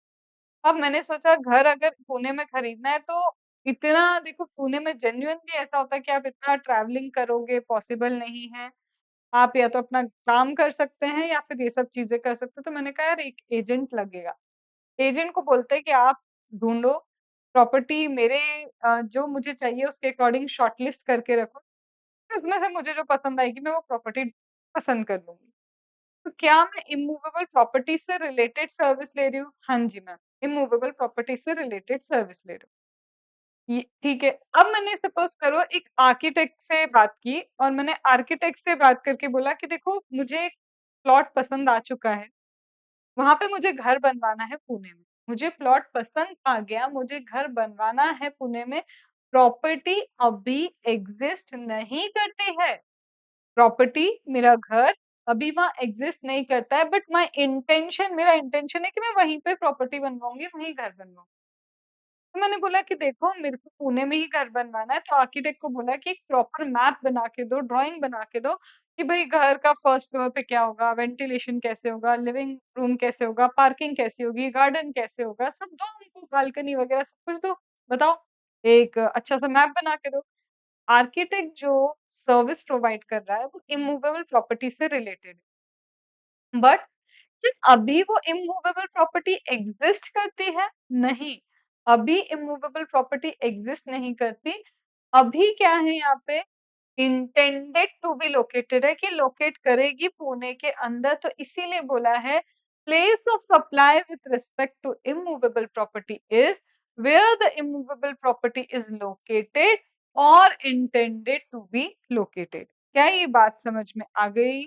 अब मैंने सोचा घर अगर पुणे में खरीदना है, तो इतना देखो पुणे में जेन्युइनली ऐसा होता है कि आप इतना ट्रैवलिंग करोगे पॉसिबल नहीं है। आप या तो अपना काम कर सकते हैं या फिर ये सब चीजें कर सकते हो। तो मैंने कहा यार एक एजेंट लगेगा, एजेंट को बोलते हैं कि आप ढूंढो प्रॉपर्टी मेरे जो मुझे चाहिए उसके अकॉर्डिंग शॉर्टलिस्ट करके रखो, फिर उसमें से मुझे जो पसंद आएगी मैं वो प्रॉपर्टी पसंद कर लूंगी। तो क्या मैं इमूवेबल प्रॉपर्टी से रिलेटेड सर्विस ले रही हूँ? हाँ जी मैम, इमूवेबल प्रॉपर्टी से रिलेटेड सर्विस ले रही हूँ। ठीक है। अब मैंने सपोज करो एक आर्किटेक्ट से बात की, और मैंने आर्किटेक्ट से बात करके बोला कि देखो मुझे एक प्लॉट पसंद आ चुका है, वहां पे मुझे घर बनवाना है पुणे में, मुझे प्लॉट पसंद आ गया, मुझे घर बनवाना है पुणे में। प्रॉपर्टी अभी एग्जिस्ट नहीं करती है, प्रॉपर्टी मेरा घर अभी वहां एग्जिस्ट नहीं करता है, बट माई इंटेंशन, मेरा इंटेंशन है कि मैं वहीं पे प्रॉपर्टी बनवाऊंगी, वहीं घर बनवाऊंगी। तो मैंने बोला कि देखो मेरे को पुणे में ही घर बनवाना है, तो आर्किटेक्ट को बोला कि एक प्रॉपर मैप बना के दो, ड्राइंग बना के दो कि भाई घर का फर्स्ट फ्लोर पे क्या होगा, वेंटिलेशन कैसे होगा, लिविंग रूम कैसे होगा, पार्किंग कैसी होगी, गार्डन कैसे होगा, सब दो हमको, बालकनी वगैरह सब कुछ दो, बताओ, एक अच्छा सा मैप बना के दो। आर्किटेक्ट जो सर्विस प्रोवाइड कर रहा है वो इमूवेबल प्रॉपर्टी से रिलेटेड है, बट क्या अभी वो इमूवेबल प्रॉपर्टी एग्जिस्ट करती है? नहीं, अभी इमूवेबल प्रॉपर्टी एग्जिस्ट नहीं करती। अभी क्या है यहाँ पे, इंटेंडेड टू बी लोकेटेड है कि लोकेट करेगी पुणे के अंदर, तो इसीलिए बोला है place of supply with respect to immovable property is where the immovable property is located और इंटेंडेड टू बी लोकेटेड। क्या ये बात समझ में आ गई?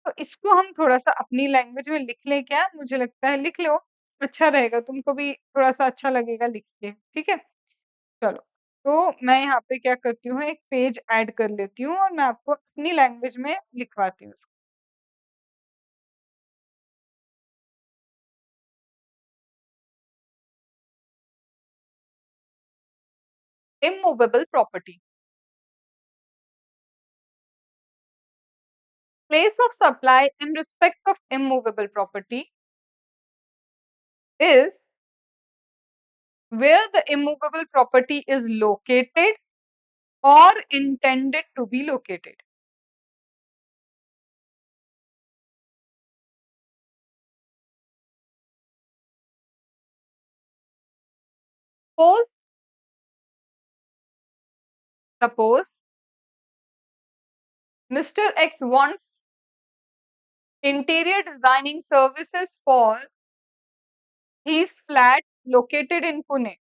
तो इसको हम थोड़ा-सा अपनी लैंग्वेज में लिख लें क्या? मुझे लगता है लिख लो, अच्छा रहेगा, तुमको भी थोड़ा-सा अच्छा लगेगा लिख के, ठीक है? चलो, तो मैं यहाँ पे क्या करती हूँ, एक पेज ऐड कर लेती हूँ और मैं आपको अपनी लैंग्वेज में लिखवाती हूँ उसको। Immovable property, place of supply in respect of immovable property is where the immovable property is located or intended to be located. Suppose, suppose Mr. X wants interior designing services for his flat located in Pune.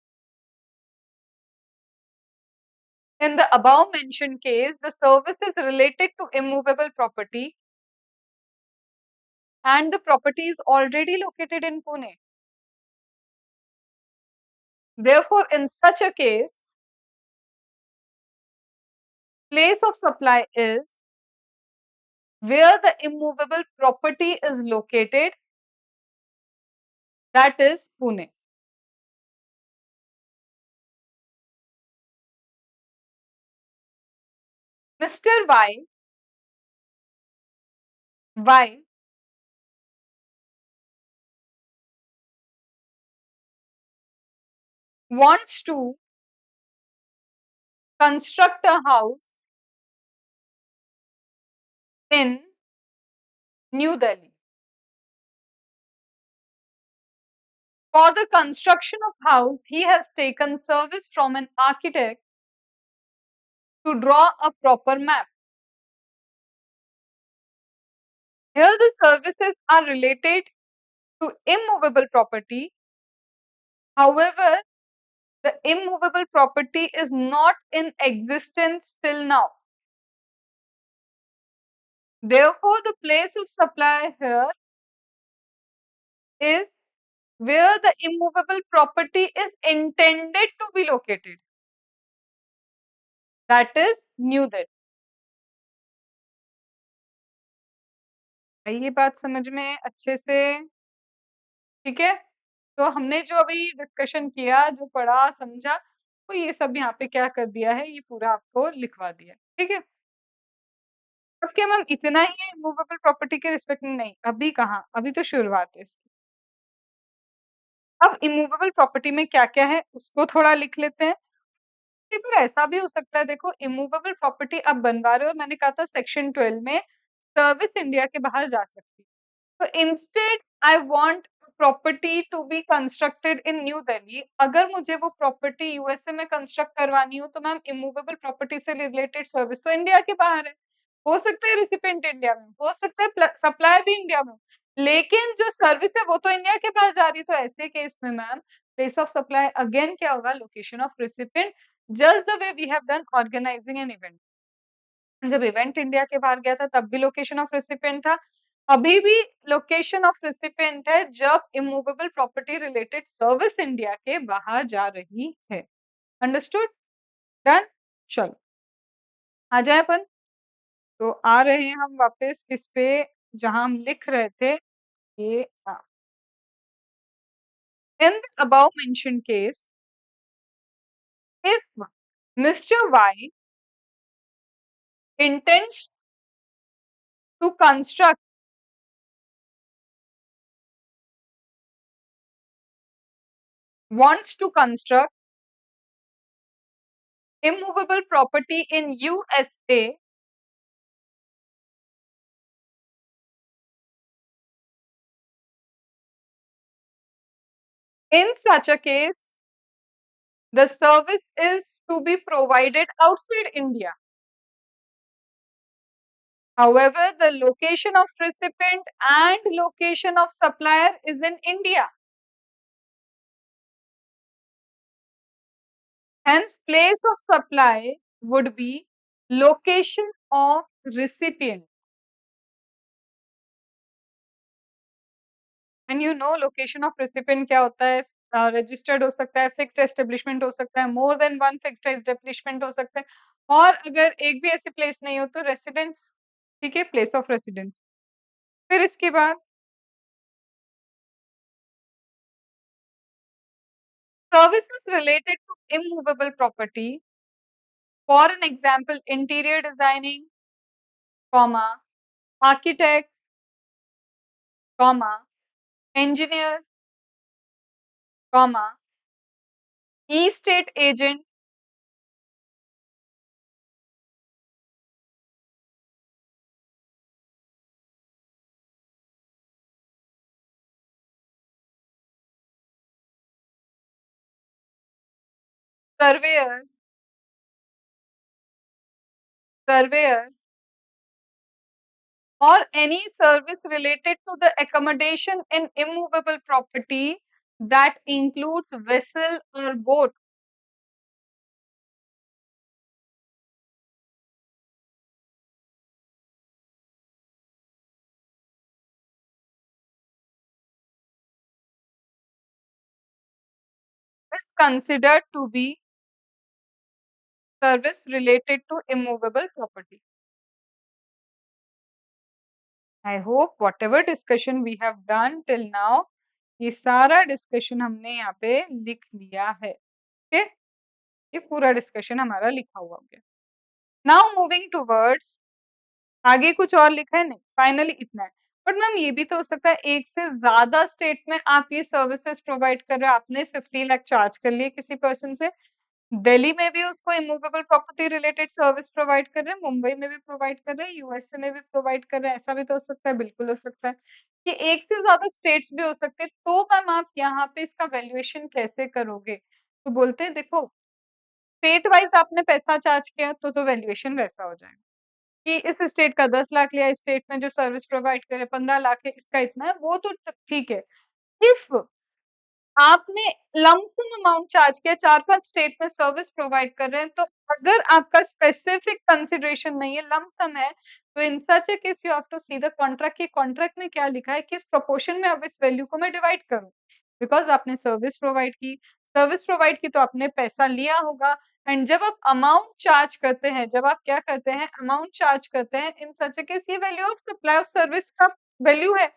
In the above mentioned case, the service is related to immovable property and the property is already located in Pune. Therefore, in such a case, place of supply is where the immovable property is located, that is Pune. Mr. Y wants to construct a house in New Delhi. For the construction of house, he has taken service from an architect to draw a proper map. Here the services are related to immovable property. However, the immovable property is not in existence till now. Therefore, the place of supply here is where the immovable property is intended to be located. That is New Delhi. आई ये बात समझ में अच्छे से? ठीक है, तो हमने जो अभी डिस्कशन किया, जो पढ़ा समझा, तो ये सब यहाँ पे क्या कर दिया है, ये पूरा आपको लिखवा दिया, ठीक है? अब क्या मैम इतना ही है मूवेबल प्रॉपर्टी के रिस्पेक्ट में? नहीं, अभी कहाँ, अभी तो शुरुआत है इसकी। अब इमूवेबल प्रॉपर्टी में क्या क्या है उसको थोड़ा लिख लेते हैं। फिर ऐसा भी हो सकता है, देखो इमूवेबल प्रॉपर्टी आप बनवा रहे हो, मैंने कहा था सेक्शन 12 में सर्विस इंडिया के बाहर जा सकती है। So instead, I want property to be constructed in New Delhi. अगर मुझे वो प्रॉपर्टी यूएसए में कंस्ट्रक्ट करवानी हो तो मैम इमूवेबल प्रॉपर्टी से रिलेटेड सर्विस तो इंडिया के बाहर है, हो सकता है रिसिपेंट इंडिया में, हो सकता है सप्लाई भी इंडिया में, लेकिन जो सर्विस है वो तो इंडिया के पास जा रही है। तो ऐसे केस में ma'am place of supply again क्या होगा, location of recipient, just the way we have done organising an event. जब इवेंट इंडिया के बाहर गया था तब भी लोकेशन ऑफ रेसिपिएंट था, अभी भी लोकेशन ऑफ रेसिपिएंट है जब immovable property related service India के बाहर जा रही है। अंडरस्टूड? डन? चलो आ जाए अपन। तो आ रहे हैं हम वापस इस पे जहां हम लिख रहे थे ये। In the above mention case, if mister Y intends to construct wants to construct immovable property in USA, In such a case, the service is to be provided outside India. However, the location of recipient and location of supplier is in India. Hence, place of supply would be location of recipient. And you know location of recipient क्या होता है? Registered हो सकता है, fixed establishment हो सकता है, more than one fixed establishment हो सकता है, और अगर एक भी ऐसी प्लेस नहीं हो तो रेसिडेंस, ठीक है, प्लेस ऑफ रेसिडेंस। फिर इसके बाद services related to immovable property, for an example, interior designing, comma, architect, comma, engineer, comma, e-state agent, surveyor, surveyor, or any service related to the accommodation in immovable property that includes vessel or boat is considered to be service related to immovable property. I hope whatever discussion we have done till now, ये सारा discussion हमने यहाँ पे लिख लिया है। Okay, ये पूरा डिस्कशन हमारा लिखा हुआ हो गया। नाउ मूविंग टूवर्ड्स, आगे कुछ और लिखा है? नहीं, फाइनली इतना है। बट मैम ये भी तो हो सकता है एक से ज्यादा स्टेट में आप ये सर्विसेज प्रोवाइड कर रहे हो, आपने 50 लाख चार्ज कर लिए किसी पर्सन से, दिल्ली में भी उसको immovable property related service provide कर रहे हैं, मुंबई में भी प्रोवाइड कर रहे हैं, यूएसए में भी प्रोवाइड कर रहे हैं, ऐसा भी तो हो सकता है, बिल्कुल हो सकता है कि एक से ज्यादा स्टेट्स भी हो सकते हैं। तो मैम आप यहाँ पे इसका वैल्यूएशन कैसे करोगे? तो बोलते हैं देखो, स्टेट वाइज आपने पैसा चार्ज किया तो वैल्यूएशन वैसा हो जाएगा कि इस स्टेट का 10 लाख लिया, इस स्टेट में जो सर्विस प्रोवाइड करे 15 लाख है, इसका इतना है, वो तो ठीक है। इफ आपने लमसम अमाउंट चार्ज किया, 4-5 स्टेट में सर्विस प्रोवाइड कर रहे हैं, तो अगर आपका स्पेसिफिक कंसिडरेशन नहीं है, लमसम है, तो in such a case you have to see the contract कि कॉन्ट्रैक्ट में क्या लिखा है, किस प्रोपोर्शन में अब इस वैल्यू को मैं डिवाइड करूं, बिकॉज आपने सर्विस प्रोवाइड की, सर्विस प्रोवाइड की तो आपने पैसा लिया होगा। एंड जब आप अमाउंट चार्ज करते हैं, जब आप क्या करते हैं, अमाउंट चार्ज करते हैं, इन सच ए केस ये value of supply of service का वैल्यू है,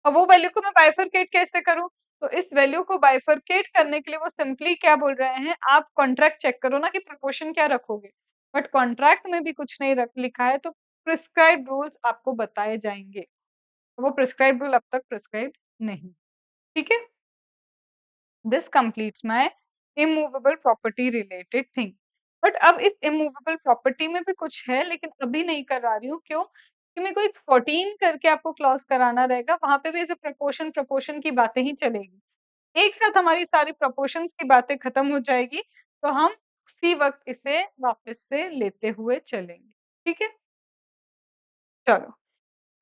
और वो वैल्यू को मैं बाइफरकेट कैसे करूं? तो इस वैल्यू को बाइफरकेट करने के लिए वो सिंपली क्या बोल रहे हैं, आप कॉन्ट्रैक्ट चेक करो ना कि प्रोपोर्शन क्या रखोगे। बट कॉन्ट्रैक्ट में भी कुछ नहीं लिखा है, तो प्रिस्क्राइब्ड रूल्स आपको बताए जाएंगे, वो प्रिस्क्राइब्ड रूल अब तक प्रिस्क्राइब्ड नहीं। ठीक है, this completes my immovable property related thing. But अब इस इमूवेबल प्रॉपर्टी में भी कुछ है, लेकिन अभी नहीं करा रही हूँ, क्यों? कि मेरे को एक 14 करके आपको क्लॉज कराना रहेगा, वहां पे भी ऐसे प्रपोर्शन प्रपोर्शन की बातें ही चलेगी। एक साथ हमारी सारी प्रपोर्शंस की बातें खत्म हो जाएगी, तो हम उसी वक्त इसे वापस से लेते हुए चलेंगे। ठीक है, चलो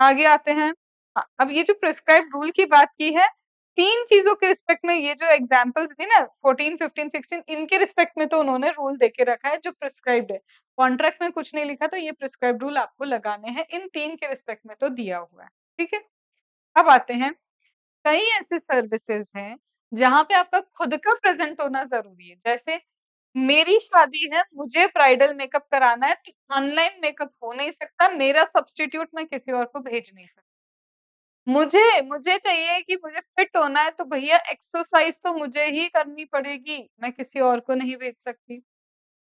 आगे आते हैं। हाँ, अब ये जो प्रिस्क्राइब रूल की बात की है, 3 चीजों के रिस्पेक्ट में, ये जो एग्जांपल्स थी ना 14, 15, 16, इनके रिस्पेक्ट में तो उन्होंने रूल देके रखा है जो प्रिस्क्राइब्ड है। कॉन्ट्रैक्ट में कुछ नहीं लिखा, तो ये प्रिस्क्राइब रूल आपको लगाने हैं, इन 3 के रिस्पेक्ट में तो दिया हुआ है। ठीक है, अब आते हैं, कई ऐसे सर्विसेज हैं जहाँ पे आपका खुद का प्रेजेंट होना जरूरी है। जैसे मेरी शादी है, मुझे ब्राइडल मेकअप कराना है, तो ऑनलाइन मेकअप हो नहीं सकता, मेरा सब्स्टिट्यूट मैं किसी और को भेज नहीं सकती। मुझे मुझे चाहिए कि मुझे फिट होना है, तो भैया एक्सरसाइज तो मुझे ही करनी पड़ेगी, मैं किसी और को नहीं भेज सकती।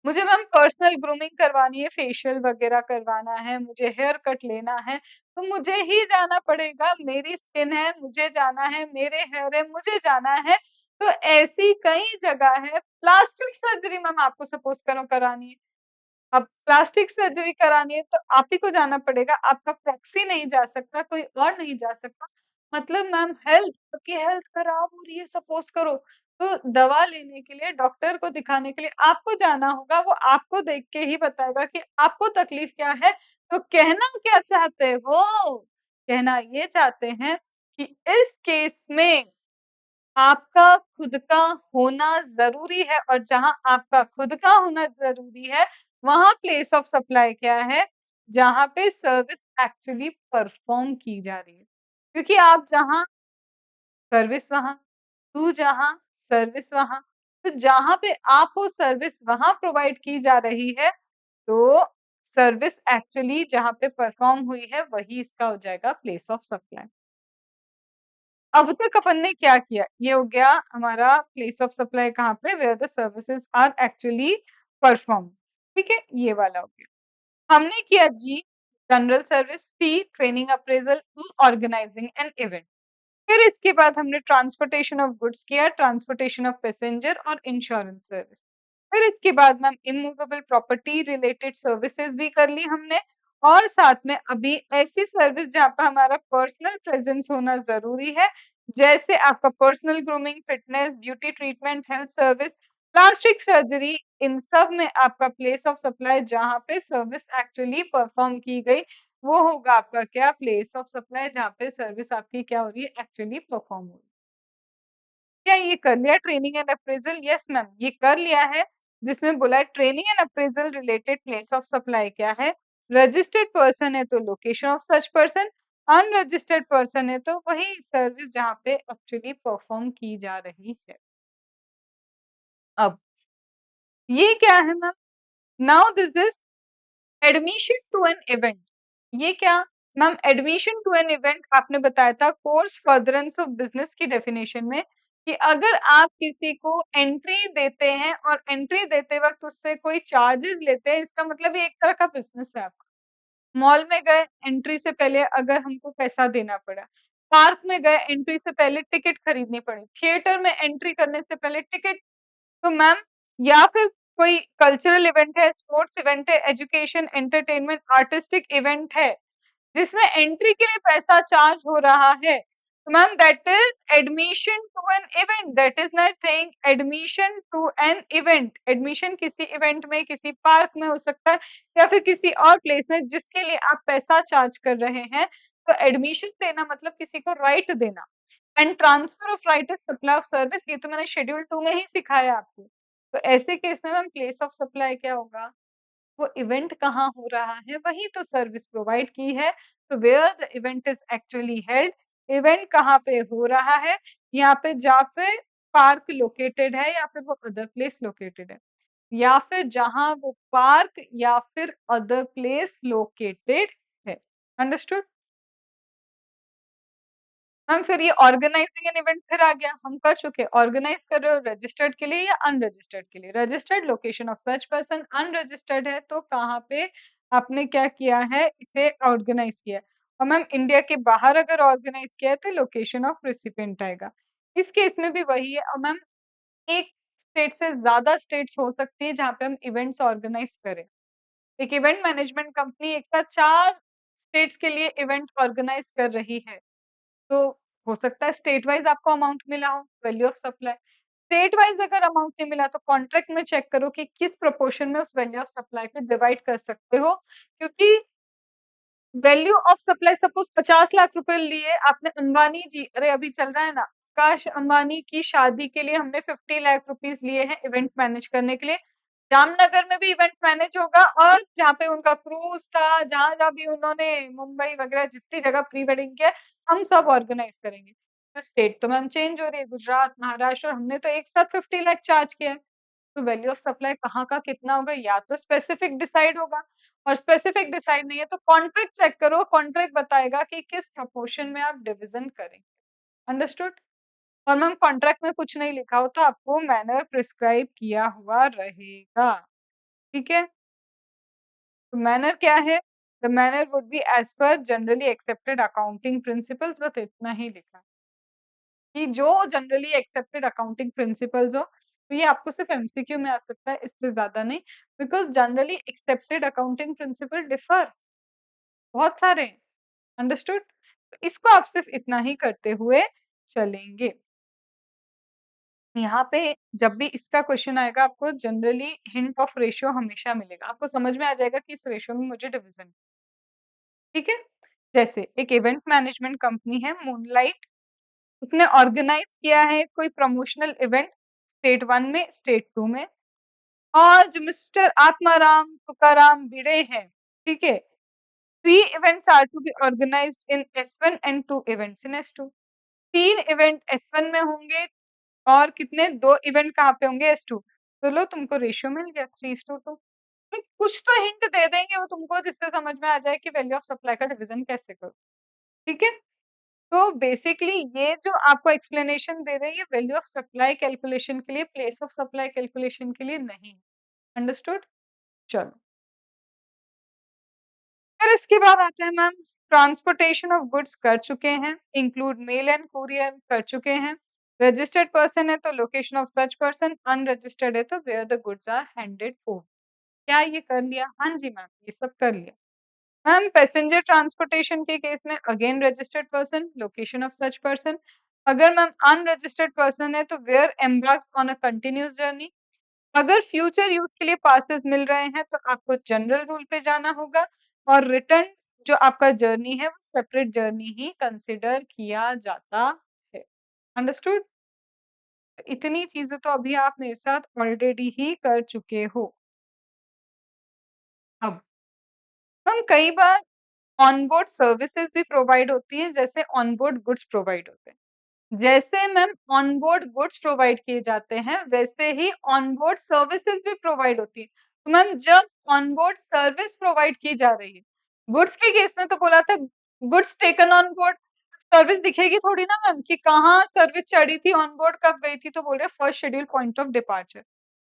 मुझे मैम पर्सनल ग्रूमिंग करवानी है, फेशियल वगैरह करवाना है, मुझे हेयर कट लेना है, तो मुझे ही जाना पड़ेगा, मेरी स्किन है, मुझे जाना है, मेरे हेयर है, मुझे जाना है। तो ऐसी कई जगह है, प्लास्टिक सर्जरी मैम आपको सपोज करो करानी है, अब प्लास्टिक सर्जरी करानी है तो आप ही को जाना पड़ेगा, आपका प्रॉक्सी नहीं जा सकता, कोई और नहीं जा सकता। मतलब मैम हेल्थ, आपकी हेल्थ खराब हो रही है सपोज करो, तो दवा लेने के लिए डॉक्टर को दिखाने के लिए आपको जाना होगा, वो आपको देख के ही बताएगा कि आपको तकलीफ क्या है। तो कहना क्या चाहते हो? कहना ये चाहते हैं कि इस केस में आपका खुद का होना ज़रूरी है, और जहाँ आपका खुद का होना ज़रूरी है, वहाँ प्लेस ऑफ सप्लाई क्या है? जहाँ पे सर्विस एक्चुअली परफ़ॉर्म की जा रही है। क्योंकि आप जहाँ, सर्विस वहाँ, तू जहाँ, सर्विस वहाँ। तो जहाँ पे आप हो सर्विस वहाँ प्रोवाइड की जा रही है, तो सर्विस एक्चुअली जहाँ पे परफ़ॉर्म हुई है, वही इसका हो जाएगा प्लेस ऑफ सप्लाई। अब तक अपन ने क्या किया? ये हो गया हमारा प्लेस ऑफ सप्लाई कहाँ पे, where the services are actually performed. ठीक है? ये वाला हो गया। हमने किया जी, general service, T training appraisal, organising an event. फिर इसके बाद हमने ट्रांसपोर्टेशन ऑफ गुड्स किया, ट्रांसपोर्टेशन ऑफ पैसेंजर और इंश्योरेंस सर्विस। फिर इसके बाद ma'am immovable property related services भी कर ली हमने, और साथ में अभी ऐसी सर्विस जहाँ पे हमारा पर्सनल प्रेजेंस होना जरूरी है, जैसे आपका personal grooming, fitness, beauty treatment, health service, plastic surgery, इन सब में आपका प्लेस ऑफ सप्लाई जहाँ पे सर्विस एक्चुअली परफॉर्म की गई, वो होगा आपका क्या, प्लेस ऑफ सप्लाई जहाँ पे सर्विस आपकी क्या हो रही है, एक्चुअली परफॉर्म हो रही है। क्या ये कर लिया training and appraisal? Yes ma'am, ये कर लिया है, जिसमें बोला है training and appraisal related place of supply क्या है, रजिस्टर्ड पर्सन है तो location of such person, unregistered person है तो वही सर्विस जहाँ पे एक्चुअली परफॉर्म की जा रही है। अब ये क्या है ma'am? Now this is admission to an event. ये क्या ma'am? Admission to an event आपने बताया था कोर्स फर्दरेंस ऑफ बिजनेस की डेफिनेशन में, कि अगर आप किसी को एंट्री देते हैं और एंट्री देते वक्त उससे कोई चार्जेस लेते हैं, इसका मतलब ये एक तरह का बिजनेस है आपका। मॉल में गए, एंट्री से पहले अगर हमको पैसा देना पड़ा, पार्क में गए, एंट्री से पहले टिकट खरीदनी पड़ी, थिएटर में एंट्री करने से पहले टिकट, तो मैम, या फिर कोई कल्चरल इवेंट है, स्पोर्ट्स इवेंट है, एजुकेशन, एंटरटेनमेंट, आर्टिस्टिक इवेंट है, जिसमें एंट्री के लिए पैसा चार्ज हो रहा है, तो ma'am that is admission to an event, that is nothing, admission to an event. Admission किसी इवेंट में, किसी पार्क में हो सकता है, या फिर किसी और प्लेस में जिसके लिए आप पैसा चार्ज कर रहे हैं, तो एडमिशन देना मतलब किसी को राइट देना। And transfer of right is supply of service, ये तो मैंने शेड्यूल 2 में ही सिखाया आपको। तो ऐसे केस में मैम प्लेस ऑफ सप्लाई क्या होगा? वो इवेंट कहाँ हो रहा है, वही तो सर्विस प्रोवाइड की है। तो where the event is actually held, event कहाँ पे हो रहा है, यहाँ पे जहाँ पे पार्क लोकेटेड है, या फिर वो अदर प्लेस लोकेटेड है, या फिर जहाँ वो पार्क या फिर अदर प्लेस लोकेटेड है। अंडरस्टूड? मैम फिर ये ऑर्गेनाइजिंग एन इवेंट फिर आ गया, हम कर चुके। ऑर्गेनाइज कर रहे हो रजिस्टर्ड के लिए या अनरजिस्टर्ड के लिए? Registered, location of such person, unregistered है तो कहाँ पे आपने क्या किया है, इसे ऑर्गेनाइज किया है। और मैम इंडिया के बाहर अगर ऑर्गेनाइज किया है तो लोकेशन ऑफ रिसिपेंट आएगा। इस केस में भी वही है। और मैम एक स्टेट से ज्यादा स्टेट्स हो सकती है जहाँ पे हम इवेंट्स ऑर्गेनाइज करें। एक इवेंट मैनेजमेंट कंपनी एक साथ 4 स्टेट्स के लिए इवेंट ऑर्गेनाइज कर रही है। तो हो सकता है स्टेट वाइज़ आपको अमाउंट मिला हो, value of supply. State wise अगर अमाउंट नहीं मिला तो कॉन्ट्रैक्ट में चेक करो कि किस प्रोपोर्शन में उस वैल्यू ऑफ सप्लाई को डिवाइड कर सकते हो। क्योंकि value of supply suppose 50 lakh रुपए लिए आपने, अंबानी जी, अरे अभी चल रहा है ना, आकाश अंबानी की शादी के लिए हमने 50 लाख रुपीज़ लिए हैं इवेंट मैनेज करने के लिए। जामनगर में भी इवेंट मैनेज होगा, और जहाँ पे उनका क्रूज़ था, जहाँ-जहाँ भी उन्होंने मुंबई वगैरह जितनी जगह प्री वेडिंग किया, हम सब ऑर्गेनाइज़ करेंगे। तो स्टेट तो मैम चेंज हो रही है, गुजरात, महाराष्ट्र, और हमने तो एक साथ 50 लाख चार्ज किया है। तो वैल्यू ऑफ सप्लाई कहाँ का कितना होगा, या तो स्पेसिफिक डिसाइड होगा, और स्पेसिफिक डिसाइड नहीं है तो कॉन्ट्रैक्ट चेक करो, कॉन्ट्रैक्ट बताएगा कि किस प्रोपोर्शन में आप डिवीज़न करेंगे। अंडरस्टूड? और मैम कॉन्ट्रैक्ट में कुछ नहीं लिखा हो तो आपको मैनर प्रिस्क्राइब किया हुआ रहेगा। ठीक है? तो मैनर क्या है? The manner would be as per generally accepted accounting principles, बस इतना ही लिखा है कि जो जनरली एक्सेप्टेड अकाउंटिंग प्रिंसिपल्स हो, तो ये आपको सिर्फ एमसीक्यू में आ सकता है, इससे ज़्यादा नहीं। Because generally accepted accounting principle differ, बहुत सारे हैं। अंडरस्टूड? इसको आप सिर्फ इतना ही करते हुए चलेंगे। यहाँ पे जब भी इसका क्वेश्चन आएगा आपको जनरली हिंट ऑफ रेशियो हमेशा मिलेगा, आपको समझ में आ जाएगा कि इस रेशियो में मुझे डिवीजन, ठीक है। जैसे एक इवेंट मैनेजमेंट कंपनी है मूनलाइट, उसने ऑर्गेनाइज किया है कोई प्रमोशनल इवेंट स्टेट 1 में, स्टेट 2 में, और जो मिस्टर आत्माराम तुकाराम भिड़े हैं, ठीक है, 3 events are to be organized in S1 and 2 events in S2। 3 event S1 में होंगे और कितने 2 इवेंट कहाँ पे होंगे S2। तो लो तुमको रेशियो मिल गया 3:2। कुछ तो हिंट दे देंगे वो तुमको जिससे समझ में आ जाए कि वैल्यू ऑफ सप्लाई का डिवीजन कैसे करो, ठीक है। तो बेसिकली ये जो आपको एक्सप्लेनेशन दे रही है वैल्यू ऑफ सप्लाई कैलकुलेशन के लिए, प्लेस ऑफ सप्लाई कैलकुलेशन के लिए नहीं। अंडरस्टूड। चलो फिर इसके बाद आते हैं मैम, ट्रांसपोर्टेशन ऑफ गुड्स कर चुके हैं, इंक्लूड मेल एंड कुरियर कर चुके हैं, रजिस्टर्ड पर्सन है तो location of such person, unregistered है तो where the goods are handed over. क्या ये कर लिया? हाँ जी मैम, ये सब कर लिया। मैम पैसेंजर ट्रांसपोर्टेशन के केस में again registered person, location of such person. अगर मैम अनरजिस्टर्ड पर्सन है तो where embarks on a continuous journey. अगर फ्यूचर यूज के लिए पासेस मिल रहे हैं तो आपको जनरल रूल पे जाना होगा, और रिटर्न जो आपका जर्नी है वो सेपरेट जर्नी ही कंसिडर किया जाता है। अंडरस्टूड। इतनी चीजें तो अभी आप मेरे साथ ऑलरेडी ही कर चुके हो। अब हम कई बार ऑनबोर्ड सर्विसेज भी प्रोवाइड होती है, जैसे ऑनबोर्ड गुड्स प्रोवाइड होते हैं। जैसे मैम ऑनबोर्ड गुड्स प्रोवाइड किए जाते हैं वैसे ही ऑनबोर्ड सर्विसेज भी प्रोवाइड होती है। तो मैम जब ऑनबोर्ड सर्विस प्रोवाइड की जा रही है, गुड्स के केस में तो बोला था goods taken on board, service दिखेगी थोड़ी ना मैम कि कहाँ सर्विस चढ़ी थी, ऑन बोर्ड कब गई थी, तो बोल रहे first schedule point of departure.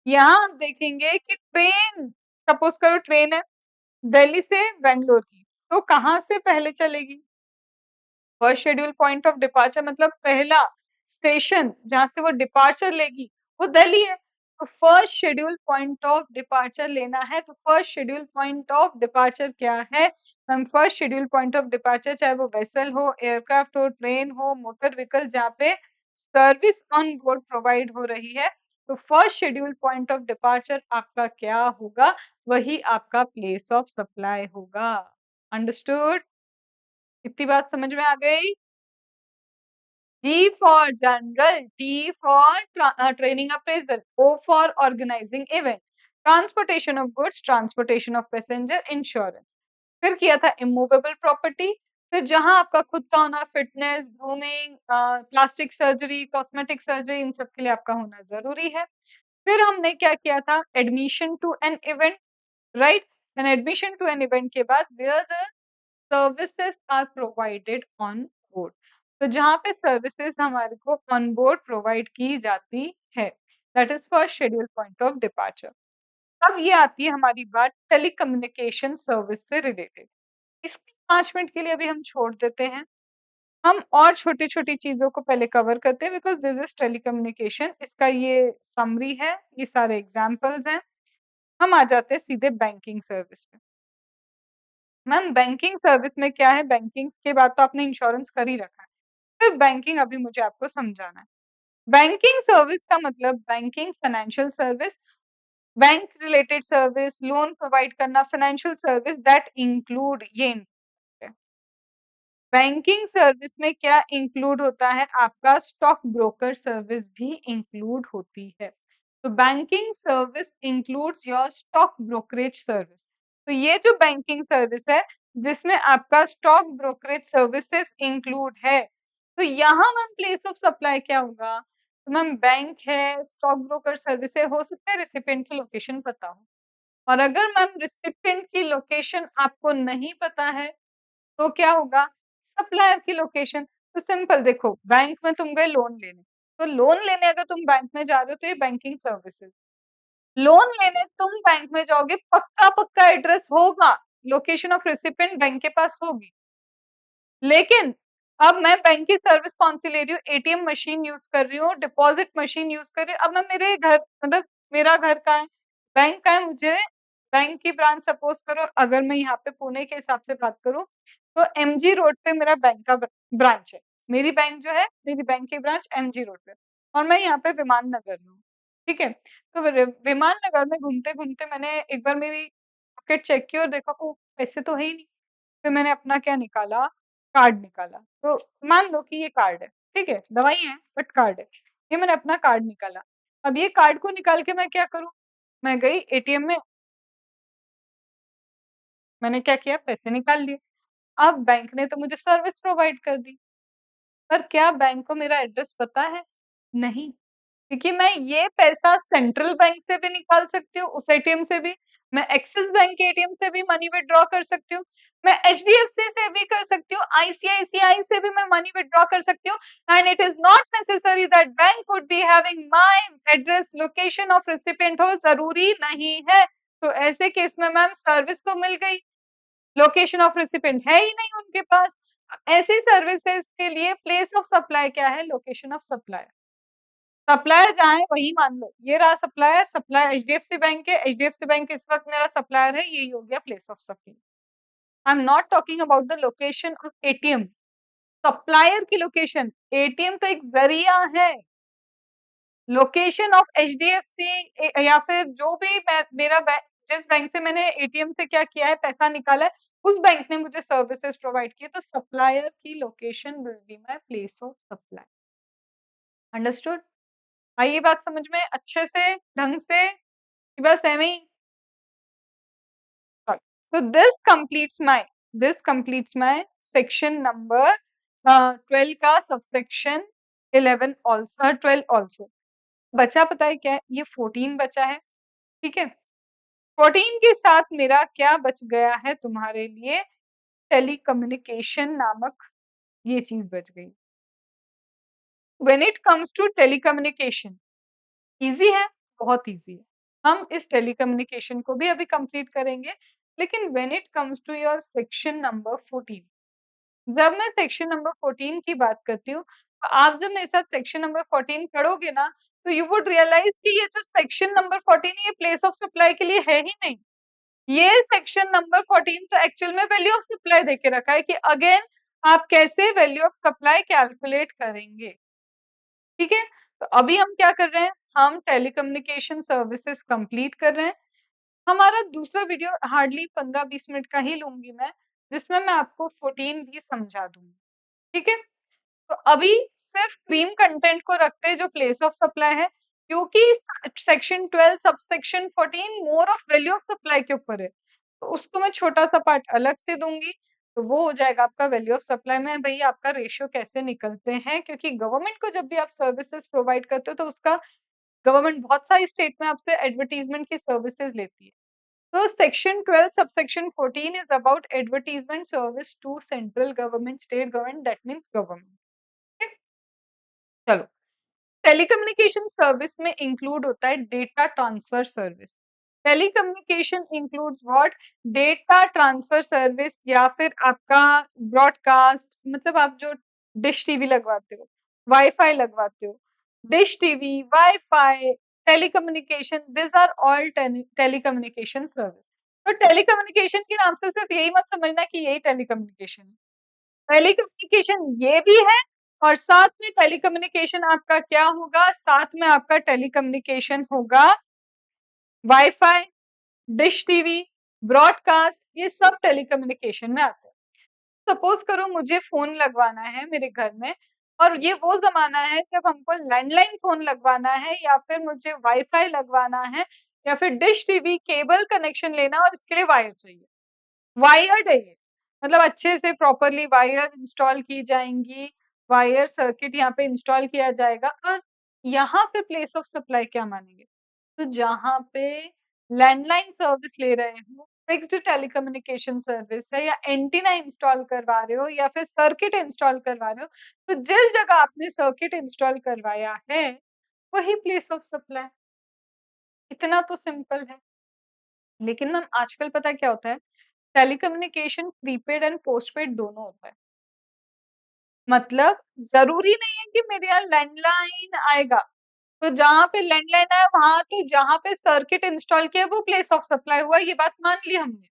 यहाँ हम देखेंगे कि ट्रेन, सपोज करो ट्रेन है दिल्ली से बेंगलोर की, तो कहाँ से पहले चलेगी? First schedule point of departure मतलब पहला स्टेशन जहां से वो डिपार्चर लेगी वो दिल्ली है। तो first schedule point of departure लेना है, तो first schedule point of departure क्या है? हम first schedule point of departure चाहे वो वेसल हो, एयरक्राफ्ट हो, ट्रेन हो, मोटर व्हीकल जहाँ पे सर्विस ऑन बोर्ड प्रोवाइड हो रही है, तो first schedule point of departure आपका क्या होगा? वही आपका प्लेस ऑफ सप्लाई होगा। अंडरस्टूड। इतनी बात समझ में आ गई? G for general, T for training appraisal, O for organizing event, transportation of goods, transportation of passenger, insurance। फिर किया था immovable property, फिर जहां आपका खुद का होना, fitness, grooming, plastic surgery, cosmetic surgery, इन सब के लिए आपका होना जरूरी है। फिर हमने क्या किया था? Admission to an event, right. And admission to an event के बाद where the services are provided on board, तो जहाँ पे सर्विसेज हमारे को ऑन बोर्ड प्रोवाइड की जाती है, that is for schedule point of departure. अब ये आती है हमारी बात टेलीकम्युनिकेशन सर्विस से रिलेटेड। इसको 5 मिनट के लिए अभी हम छोड़ देते हैं, हम और छोटी छोटी चीजों को पहले कवर करते हैं, बिकॉज दिस इज टेलीकम्युनिकेशन, इसका ये समरी है, ये सारे एग्जाम्पल्स हैं। हम आ जाते हैं सीधे बैंकिंग सर्विस पे। मैम बैंकिंग सर्विस में क्या है? बैंकिंग के बाद तो आपने इंश्योरेंस कर ही रखा है, सिर्फ बैंकिंग अभी मुझे आपको समझाना है। बैंकिंग सर्विस का मतलब banking financial service, bank related service, loan provide करना, फाइनेंशियल सर्विस दैट इंक्लूड ये। बैंकिंग सर्विस में क्या इंक्लूड होता है? आपका स्टॉक ब्रोकर सर्विस भी इंक्लूड होती है। तो banking service includes your stock brokerage service. तो ये जो बैंकिंग सर्विस है जिसमें आपका स्टॉक ब्रोकरेज सर्विसेज इंक्लूड है, तो यहाँ मैम प्लेस ऑफ सप्लाई क्या होगा? तो मैम बैंक है, स्टॉक ब्रोकर सर्विस है, हो सकता है रिसिपेंट की लोकेशन पता हो, और अगर मैम रिसिपेंट की लोकेशन आपको नहीं पता है तो क्या होगा? सप्लायर की लोकेशन। तो सिंपल देखो, बैंक में तुम गए लोन लेने, तो लोन लेने अगर तुम बैंक में जा रहे हो तो ये बैंकिंग सर्विसेज। लोन लेने तुम बैंक में जाओगे, पक्का पक्का एड्रेस होगा, लोकेशन ऑफ रेसिपिएंट बैंक के पास होगी। लेकिन अब मैं बैंक की सर्विस कौन सी ले रही हूँ? एटीएम मशीन यूज कर रही हूँ, डिपॉजिट मशीन यूज कर रही हूँ। अब मैं मेरे घर, मतलब मेरा घर कहाँ है? बैंक का है, मुझे बैंक की ब्रांच सपोज करो, अगर मैं यहाँ पे पुणे के हिसाब से बात करूँ तो एमजी रोड पे मेरा बैंक का ब्रांच है। मेरी बैंक जो है, मेरी बैंक की ब्रांच एमजी रोड पे, और मैं यहाँ पे विमान नगर में हूँ। ठीक है, तो विमान नगर में घूमते घूमते मैंने एक बार मेरी पॉकेट चेक की और देखा को पैसे तो है ही नहीं। फिर मैंने अपना क्या निकाला, कार्ड निकाला। तो मान लो कि ये कार्ड है, ठीक है, दवाई है बट कार्ड है। ये मैंने अपना कार्ड निकाला। अब ये कार्ड को निकाल के मैं क्या करूँ? मैं गई एटीएम में, मैंने क्या किया, पैसे निकाल लिए। अब बैंक ने तो मुझे सर्विस प्रोवाइड कर दी, पर क्या बैंक को मेरा एड्रेस पता है? नहीं, क्योंकि मैं ये पैसा सेंट्रल बैंक से भी निकाल सकती हूँ, उस एटीएम से भी। मैं एक्सिस बैंक के एटीएम से भी मनी विथड्रॉ कर सकती हूँ। मैं एचडीएफसी से भी कर सकती हूँ, आईसीआईसीआई से भी मैं मनी विथड्रॉ कर सकती हूँ। And it is not necessary that bank would be having my address, location of recipient हो, जरूरी नहीं है। तो ऐसे केस में मैम सर्विस तो मिल गई, लोकेशन ऑफ रिसिपिएंट है ही नहीं उनके पास। ऐसी सर्विसेज के लिए प्लेस ऑफ सप्लाई क्या है? Location of supply. सप्लायर जहाँ है वही मान लो, ये रहा सप्लायर, सप्लायर एचडीएफसी बैंक है, एचडीएफसी बैंक इस वक्त मेरा सप्लायर है, यही हो गया place of supply. I am not talking about the location of ATM, supplier की लोकेशन। एटीएम तो एक जरिया है। लोकेशन ऑफ एचडीएफसी या फिर जो भी मेरा बैंक, जिस बैंक से मैंने एटीएम से क्या किया है, पैसा निकाला है, उस बैंक ने मुझे सर्विसेज प्रोवाइड की है, तो सप्लायर की location will be my place of supply. Understood? आई ये बात समझ में अच्छे से, ढंग से, कि बस ऐਵੇਂ ही? So this completes my section number 12 का subsection 11 also 12 also। बचा पता है क्या है? ये 14 बचा है, ठीक है। 14 के साथ मेरा क्या बच गया है तुम्हारे लिए? टेलीकम्युनिकेशन नामक ये चीज बच गई। When it comes to telecommunication, easy है, बहुत इजी है। हम इस टेलीकम्युनिकेशन को भी अभी कंप्लीट करेंगे, लेकिन when it comes to your section number 14, जब मैं सेक्शन नंबर 14 की बात करती हूँ, तो आप जब मेरे साथ सेक्शन नंबर 14 पढ़ोगे ना, तो यू वुड रियलाइज कि ये जो सेक्शन नंबर 14 है, ये प्लेस ऑफ सप्लाई के लिए है ही नहीं। ये सेक्शन नंबर 14 तो एक्चुअल में वैल्यू ऑफ सप्लाई देके रखा है कि अगेन आप कैसे वैल्यू ऑफ सप्लाई कैलकुलेट करेंगे। ठीक है, तो अभी हम क्या कर रहे हैं? हम टेलीकम्युनिकेशन सर्विसेज कंप्लीट कर रहे हैं। हमारा दूसरा वीडियो हार्डली 15-20 मिनट का ही लूंगी मैं, जिसमें मैं आपको 14 भी समझा दूंगी। ठीक है, तो अभी सिर्फ क्रीम कंटेंट को रखते हैं जो प्लेस ऑफ सप्लाई है, क्योंकि section 12 subsection 14 more of value of supply के ऊपर है, तो उसको मैं छोटा सा पार्ट अलग से दूंगी। तो वो हो जाएगा आपका वैल्यू ऑफ सप्लाई में भैया आपका रेशियो कैसे निकलते हैं, क्योंकि गवर्नमेंट को जब भी आप सर्विसेज प्रोवाइड करते हो, तो उसका गवर्नमेंट बहुत सारी स्टेट में आपसे एडवर्टीजमेंट की सर्विसेज लेती है। तो section 12 subsection 14 is about advertisement service to central government, state government, that means government. चलो, टेलीकम्युनिकेशन सर्विस में इंक्लूड होता है data transfer service. Telecommunication includes what? Data transfer service, या फिर आपका ब्रॉडकास्ट, मतलब आप जो डिश टीवी लगवाते हो, वाईफाई लगवाते हो, dish TV, wifi, telecommunication, this are all telecommunication service. तो टेलीकम्युनिकेशन के नाम से सिर्फ यही मत समझना कि यही टेलीकम्युनिकेशन है। टेलीकम्युनिकेशन ये भी है, और साथ में टेलीकम्युनिकेशन आपका क्या होगा? साथ में आपका टेलीकम्युनिकेशन होगा वाईफाई, डिश टीवी, ब्रॉडकास्ट, ये सब टेलीकम्युनिकेशन में आते हैं। सपोज करो मुझे फोन लगवाना है मेरे घर में, और ये वो जमाना है जब हमको लैंडलाइन फोन लगवाना है, या फिर मुझे वाईफाई लगवाना है, या फिर डिश टीवी केबल कनेक्शन लेना, और इसके लिए वायर चाहिए। वायर्ड है ये, मतलब अच्छे से प्रॉपरली वायर इंस्टॉल की जाएंगी, वायर सर्किट यहाँ पे इंस्टॉल किया जाएगा। और यहाँ पे प्लेस ऑफ सप्लाई क्या मानेंगे? तो जहाँ पे लैंडलाइन सर्विस ले रहे हो, फिक्स्ड टेलीकम्युनिकेशन सर्विस है, या एंटीना इंस्टॉल करवा रहे हो, या फिर सर्किट इंस्टॉल करवा रहे हो, तो जिस जगह आपने सर्किट इंस्टॉल करवाया है वही प्लेस ऑफ सप्लाई। इतना तो सिंपल है। लेकिन मैम आजकल पता है क्या होता है? टेलीकम्युनिकेशन प्रीपेड एंड पोस्टपेड दोनों होता है। मतलब जरूरी नहीं है कि मेरे यहाँ लैंडलाइन आएगा, तो जहाँ पे लैंडलाइन आया वहां तो जहाँ पे सर्किट इंस्टॉल किया वो प्लेस ऑफ सप्लाई हुआ, ये बात मान ली हमने।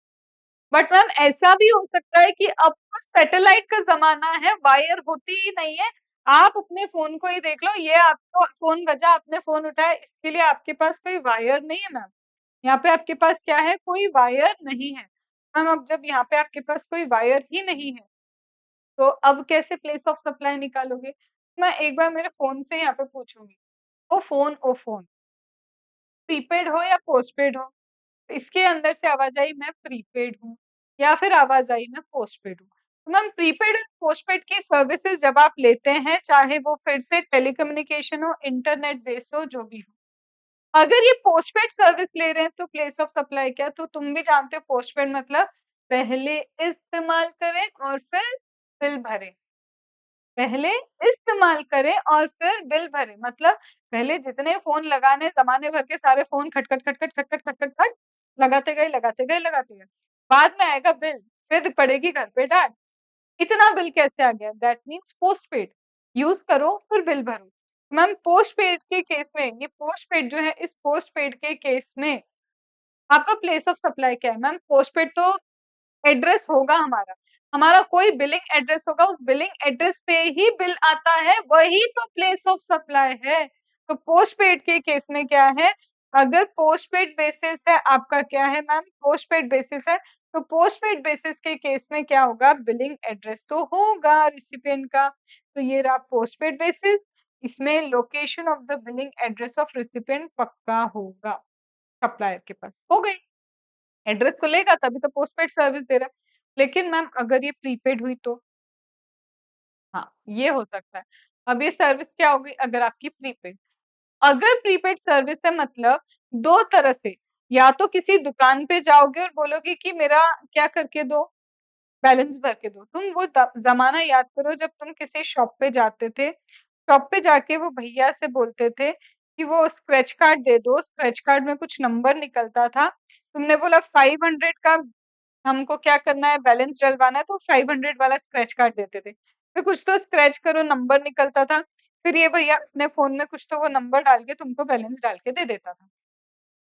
बट मैम ऐसा भी हो सकता है कि अब तो सैटेलाइट का ज़माना है, वायर होती ही नहीं है। आप अपने फ़ोन को ही देख लो, ये आपको फ़ोन बजा, आपने फ़ोन उठाया, इसके लिए आपके पास कोई वायर नहीं है मैम। यहाँ पे आपके पास क्या है? कोई वायर नहीं है। मैम अब जब यहाँ पे आपके पास कोई वायर ही नहीं है, तो अब कैसे प्लेस ऑफ सप्लाई निकालोगे? मैं एक बार मेरे फ़ोन से यहाँ पे पूछूँगी, ओ फ़ोन, प्रीपेड हो या पोस्टपेड हो? इसके अंदर से आवाज आई मैं प्रीपेड हूँ या फिर आवाज आई मैं पोस्टपेड हूँ। तो मैम प्रीपेड और पोस्टपेड की सर्विसेज जब आप लेते हैं, चाहे वो फिर से टेलीकम्युनिकेशन हो, इंटरनेट बेस हो, जो भी हो। अगर ये पोस्टपेड सर्विस ले रहे हैं तो प्लेस ऑफ सप्लाई क्या? तो तुम भी जानते हो पोस्टपेड मतलब पहले इस्तेमाल करें और फिर बिल भरें। पहले इस्तेमाल करें और फिर बिल भरें। मतलब पहले जितने फ़ोन लगाने ज़माने भर के सारे फ़ोन खट, खट, खट, खट, खट, खट, खट, खट, खट लगाते गए, लगाते गए, लगाते गए। बाद में आएगा बिल, फिर पड़ेगी घर पे डाँट। इतना बिल कैसे आ गया? That means postpaid. यूज़ करो फिर बिल भरो। मैम पोस्टपेड के केस में ये पोस्टपेड जो है इस पोस्टपेड के केस में आपका प्लेस ऑफ सप्लाई क्या है? मैम पोस्टपेड तो एड्रेस होगा हमारा। हमारा कोई बिलिंग एड्रेस होगा, उस बिलिंग एड्रेस पे ही बिल आता है, वही तो प्लेस ऑफ सप्लाई है। तो पोस्टपेड के केस में क्या है, अगर पोस्टपेड बेसिस है आपका क्या है मैम पोस्टपेड बेसिस है, तो पोस्टपेड बेसिस के केस में क्या होगा बिलिंग एड्रेस तो होगा रिसिपिएंट का। तो ये रहा पोस्टपेड बेसिस, इसमें location of the billing address of recipient पक्का होगा, सप्लायर के पास। हो गई। एड्रेस तो लेगा तभी तो पोस्टपेड सर्विस दे रहा है। लेकिन मैम अगर ये प्रीपेड हुई तो? हाँ, ये हो सकता है। अब ये सर्विस क्या होगी अगर आपकी प्रीपेड? अगर प्रीपेड सर्विस है मतलब 2 तरह से, या तो किसी दुकान पे जाओगे और बोलोगे कि मेरा क्या करके दो, बैलेंस भर के दो। तुम वो ज़माना याद करो जब तुम किसी शॉप पे जाते थे, शॉप पे जाके वो भैया से बोलते थे कि वो स्क्रैच कार्ड दे दो, स्क्रैच कार्ड में कुछ नंबर निकलता था। तुमने बोला 500 का हमको क्या करना है बैलेंस डलवाना है तो 500 वाला स्क्रैच कार्ड देते थे। फिर कुछ तो स्क्रैच करो नंबर निकलता था, फिर ये भैया अपने फ़ोन में कुछ तो वो नंबर डाल के तुमको बैलेंस डाल के दे देता था।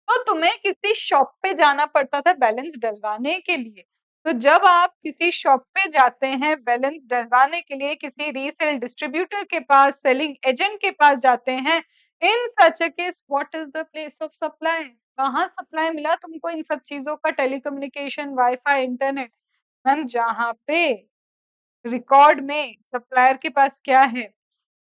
तो तुम्हें किसी शॉप पे जाना पड़ता था बैलेंस डलवाने के लिए। तो जब आप किसी शॉप पे जाते हैं बैलेंस डलवाने के लिए, किसी रीसेल डिस्ट्रीब्यूटर के पास, सेलिंग एजेंट के पास जाते हैं, in such a case what is the place of supply? कहाँ सप्लाई मिला तुमको इन सब चीज़ों का टेलीकम्युनिकेशन, वाई-फाई, इंटरनेट? मैम जहाँ पे रिकॉर्ड में सप्लायर के पास क्या है?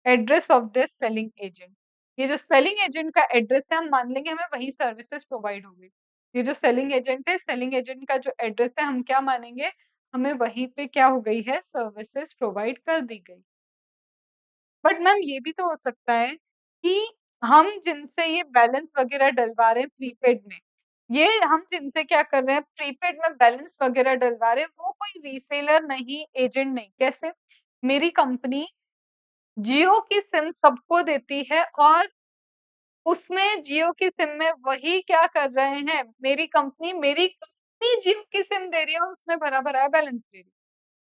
Address of this selling agent. ये जो सेलिंग एजेंट का एड्रेस है हम मान लेंगे हमें वही सर्विसेज प्रोवाइड होगी। ये जो सेलिंग एजेंट है, सेलिंग एजेंट का जो एड्रेस है हम क्या मानेंगे? हमें वहीं पे क्या हो गई है सर्विसेज प्रोवाइड कर दी गई। बट मैम ये भी तो हो सकता है कि हम जिनसे ये बैलेंस वगैरह डलवा रहे हैं प्रीपेड में, ये हम जिनसे क्या कर रहे हैं प्रीपेड में बैलेंस वगैरह डलवा रहे हैं, वो कोई रीसेलर नहीं, एजेंट नहीं। कैसे? मेरी कंपनी जियो की सिम सबको देती है और उसमें जियो की सिम में वही क्या कर रहे हैं, मेरी कंपनी जियो की सिम दे रही है और उसमें भरा-भरा बैलेंस दे रही है।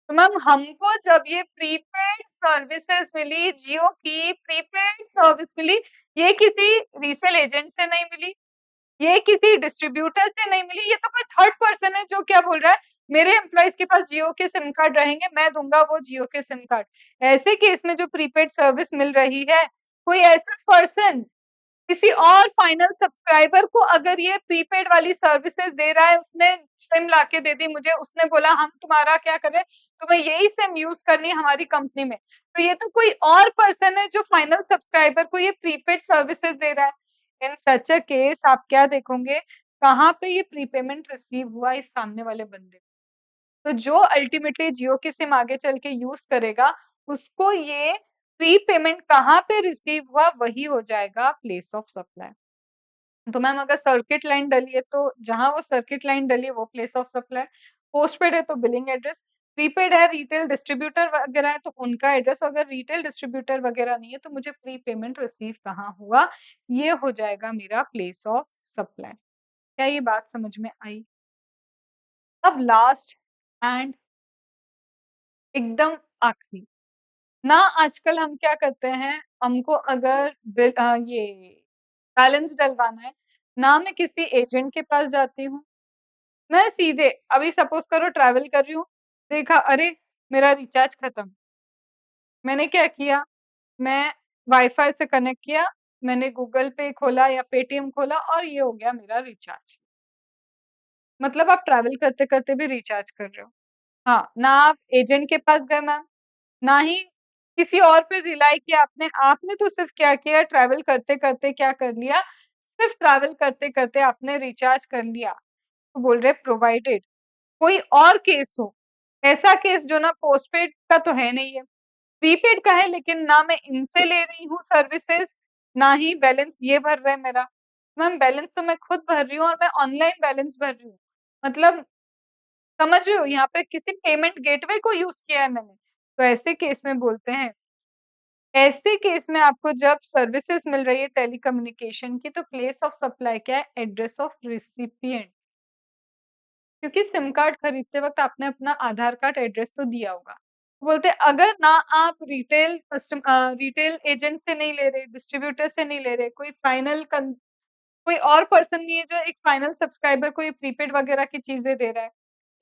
तो मैम हमको जब ये प्रीपेड सर्विसेज मिली, जियो की प्रीपेड सर्विस मिली, ये किसी रीसेल एजेंट से नहीं मिली, ये किसी डिस्ट्रीब्यूटर से नहीं मिली, ये तो कोई थर्ड पर्सन है जो क्या बोल रहा है, मेरे एम्प्लॉइज के पास जियो के सिम कार्ड रहेंगे, मैं दूंगा वो जियो के सिम कार्ड। ऐसे केस में जो प्रीपेड सर्विस मिल रही है, कोई ऐसा पर्सन किसी और फाइनल सब्सक्राइबर को अगर ये प्रीपेड वाली सर्विसेज दे रहा है, उसने सिम लाके दे दी मुझे, उसने बोला हम तुम्हारा क्या करें, तुम्हें यही सिम यूज करनी है हमारी कंपनी में, तो ये तो कोई और पर्सन है जो फाइनल सब्सक्राइबर को ये प्रीपेड सर्विसेज दे रहा है। इन सच अ केस आप क्या देखोगे, कहाँ पे ये प्रीपेमेंट रिसीव हुआ इस सामने वाले बंदे को। तो जो अल्टीमेटली जियो की सिम आगे चल के यूज करेगा, उसको ये प्रीपेमेंट कहाँ पे रिसीव हुआ वही हो जाएगा प्लेस ऑफ सप्लाई। तो मैम अगर सर्किट लाइन डली है तो जहाँ वो सर्किट लाइन डली है वो प्लेस ऑफ सप्लाई, पोस्टपेड है तो बिलिंग एड्रेस, प्रीपेड है रिटेल डिस्ट्रीब्यूटर वगैरह है तो उनका एड्रेस, अगर रिटेल डिस्ट्रीब्यूटर वगैरह नहीं है तो मुझे प्री पेमेंट रिसीव कहाँ हुआ, ये हो जाएगा मेरा प्लेस ऑफ सप्लाई। क्या ये बात समझ में आई? अब लास्ट एंड एकदम आखिरी, ना आजकल हम क्या करते हैं, हमको अगर ये बैलेंस डलवाना है, ना मैं किसी एजेंट के पास जाती हूँ, मैं सीधे अभी सपोज करो ट्रैवल कर रही हूँ, देखा अरे मेरा रिचार्ज खत्म, मैंने क्या किया, मैं वाईफाई से कनेक्ट किया, मैंने गूगल पे खोला या पेटीएम खोला और ये हो गया मेरा रिचार्ज। मतलब आप ट्रैवल करते करते भी रिचार्ज कर रहे हो। हाँ, ना आप एजेंट के पास गए मैम, ना ही किसी और पे रिलाई किया आपने। आपने तो सिर्फ क्या किया, ट्रैवल करते करते क्या कर लिया, सिर्फ ट्रैवल करते करते आपने रिचार्ज कर लिया। तो बोल रहे प्रोवाइडेड, कोई और केस हो, ऐसा केस जो ना पोस्टपेड का तो है नहीं है, प्रीपेड का है, लेकिन ना मैं इनसे ले रही हूँ सर्विसेज, ना ही बैलेंस ये भर रहे हैं मेरा। मैम बैलेंस तो मैं खुद भर रही हूँ और मैं ऑनलाइन बैलेंस भर रही हूँ। मतलब समझ रहे हो, यहाँ पे किसी पेमेंट गेटवे को यूज किया है मैंने। तो ऐसे केस में बोलते हैं, ऐसे केस में आपको जब सर्विसेज मिल रही है टेलीकम्युनिकेशन की, तो प्लेस ऑफ सप्लाई क्या है, एड्रेस ऑफ रिसिपिएंट। क्योंकि सिम कार्ड खरीदते वक्त आपने अपना आधार कार्ड एड्रेस तो दिया होगा। बोलते हैं, अगर ना आप रिटेल एजेंट से नहीं ले रहे, डिस्ट्रीब्यूटर से नहीं ले रहे, कोई और पर्सन नहीं है जो एक फाइनल सब्सक्राइबर को ये प्रीपेड वगैरह की चीजें दे रहा है,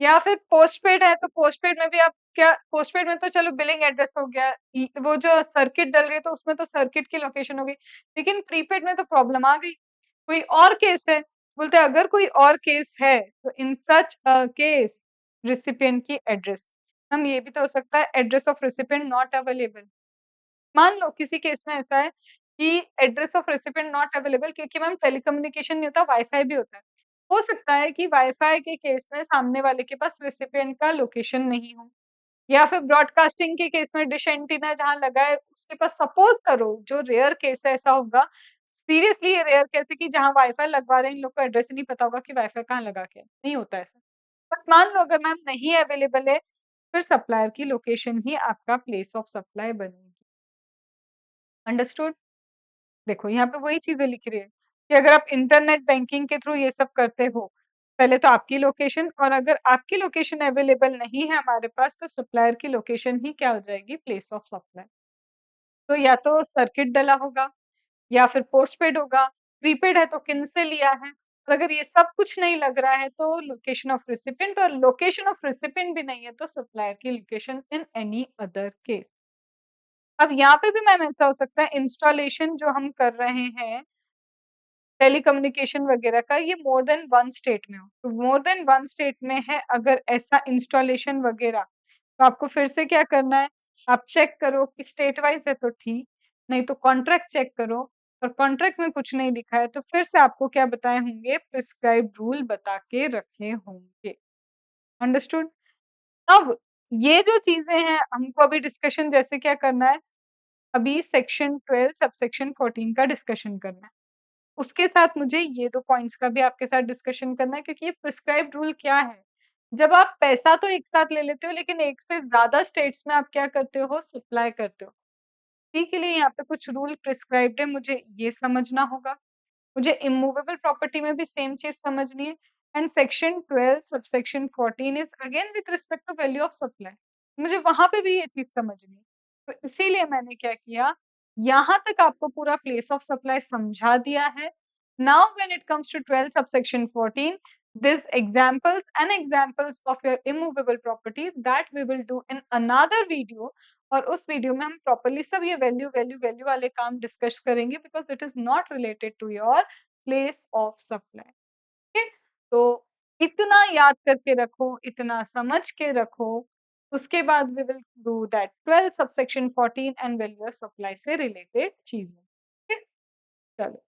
या फिर पोस्टपेड है, तो पोस्टपेड में भी आप क्या, पोस्टपेड में तो चलो बिलिंग एड्रेस हो गया, वो जो सर्किट डल रही है तो उसमें तो सर्किट की लोकेशन होगी, लेकिन प्रीपेड में तो प्रॉब्लम आ गई। कोई और केस है, बोलते हैं अगर कोई और केस है तो इन सच केस रिसिपिएंट की एड्रेस, हम ये भी तो हो सकता है address of recipient not available. मान लो किसी केस में ऐसा है कि address of recipient not available, क्योंकि मैम टेलीकम्युनिकेशन नहीं होता, वाईफाई भी होता है। हो सकता है कि वाईफाई के केस में सामने वाले के पास रेसिपिएंट का लोकेशन नहीं हो, या फिर ब्रॉडकास्टिंग के केस में डिश एंटीना जहाँ लगा है उसके पास, सपोज करो जो रेयर केस है ऐसा होगा, सीरियसली ये रेयर केस है कि जहाँ वाईफाई लगवा रहे हैं इन लोग को एड्रेस ही नहीं पता होगा कि वाईफाई कहाँ लगा के है। नहीं होता ऐसा। बट मान लो अगर मैम नहीं अवेलेबल है, फिर सप्लायर की लोकेशन ही आपका प्लेस ऑफ सप्लाई बनेगी। अंडरस्टूड। देखो यहाँ पे वही चीजें लिख रही है कि अगर आप इंटरनेट बैंकिंग के थ्रू ये सब करते हो, पहले तो आपकी लोकेशन, और अगर आपकी लोकेशन अवेलेबल नहीं है हमारे पास, तो सप्लायर की लोकेशन ही क्या हो जाएगी, प्लेस ऑफ सप्लाई। तो या तो सर्किट डला होगा, या फिर पोस्टपेड होगा, प्रीपेड है तो किन से लिया है, और अगर ये सब कुछ नहीं लग रहा है तो लोकेशन ऑफ रिसिपिएंट, और लोकेशन ऑफ रिसिपिएंट भी नहीं है तो सप्लायर की location in any other case. अब यहाँ पे भी मैम ऐसा हो सकता है, इंस्टॉलेशन जो हम कर रहे हैं टेलीकम्युनिकेशन वगैरह का, ये मोर देन वन स्टेट में हो, तो मोर देन वन स्टेट में है अगर ऐसा इंस्टॉलेशन वगैरह, तो आपको फिर से क्या करना है, आप चेक करो कि स्टेट वाइज है तो ठीक, नहीं तो कॉन्ट्रैक्ट चेक करो, और कॉन्ट्रैक्ट में कुछ नहीं लिखा है तो फिर से आपको क्या बताए होंगे, प्रिस्क्राइब रूल बता के रखे होंगे। अंडरस्टूड। अब ये जो चीजें हैं हमको अभी डिस्कशन जैसे क्या करना है, अभी सेक्शन 12 सबसेक्शन 14 का डिस्कशन करना है, उसके साथ मुझे ये 2 पॉइंट्स का भी आपके साथ डिस्कशन करना है, क्योंकि ये प्रिस्क्राइब्ड रूल क्या है? जब आप पैसा तो एक साथ ले लेते हो, लेकिन एक से ज़्यादा स्टेट्स में आप क्या करते हो? सप्लाई करते हो। इसी के लिए यहाँ पे कुछ रूल प्रिस्क्राइब्ड है, मुझे ये समझना होगा। मुझे इमूवेबल प्रॉपर्टी में भी सेम चीज़ समझनी है, and section 12 subsection 14 is again with respect to value of supply. मुझे वहाँ पे भी ये चीज़ समझनी है। तो इसीलिए मैंने क्या किया, यहाँ तक आपको पूरा प्लेस ऑफ सप्लाई समझा दिया है। Now when it comes to 12 subsection 14, these examples and examples of your immovable property that we will do in another video, और उस वीडियो में हम प्रॉपरली सब ये वैल्यू वैल्यू वैल्यू वाले काम डिस्कस करेंगे, because it is not related to your place of supply. ठीक है, तो इतना याद करके रखो, इतना समझ के रखो, उसके बाद we will do that 12 subsection 14 and value of supply से रिलेटेड चीजें। ठीक है, चलो।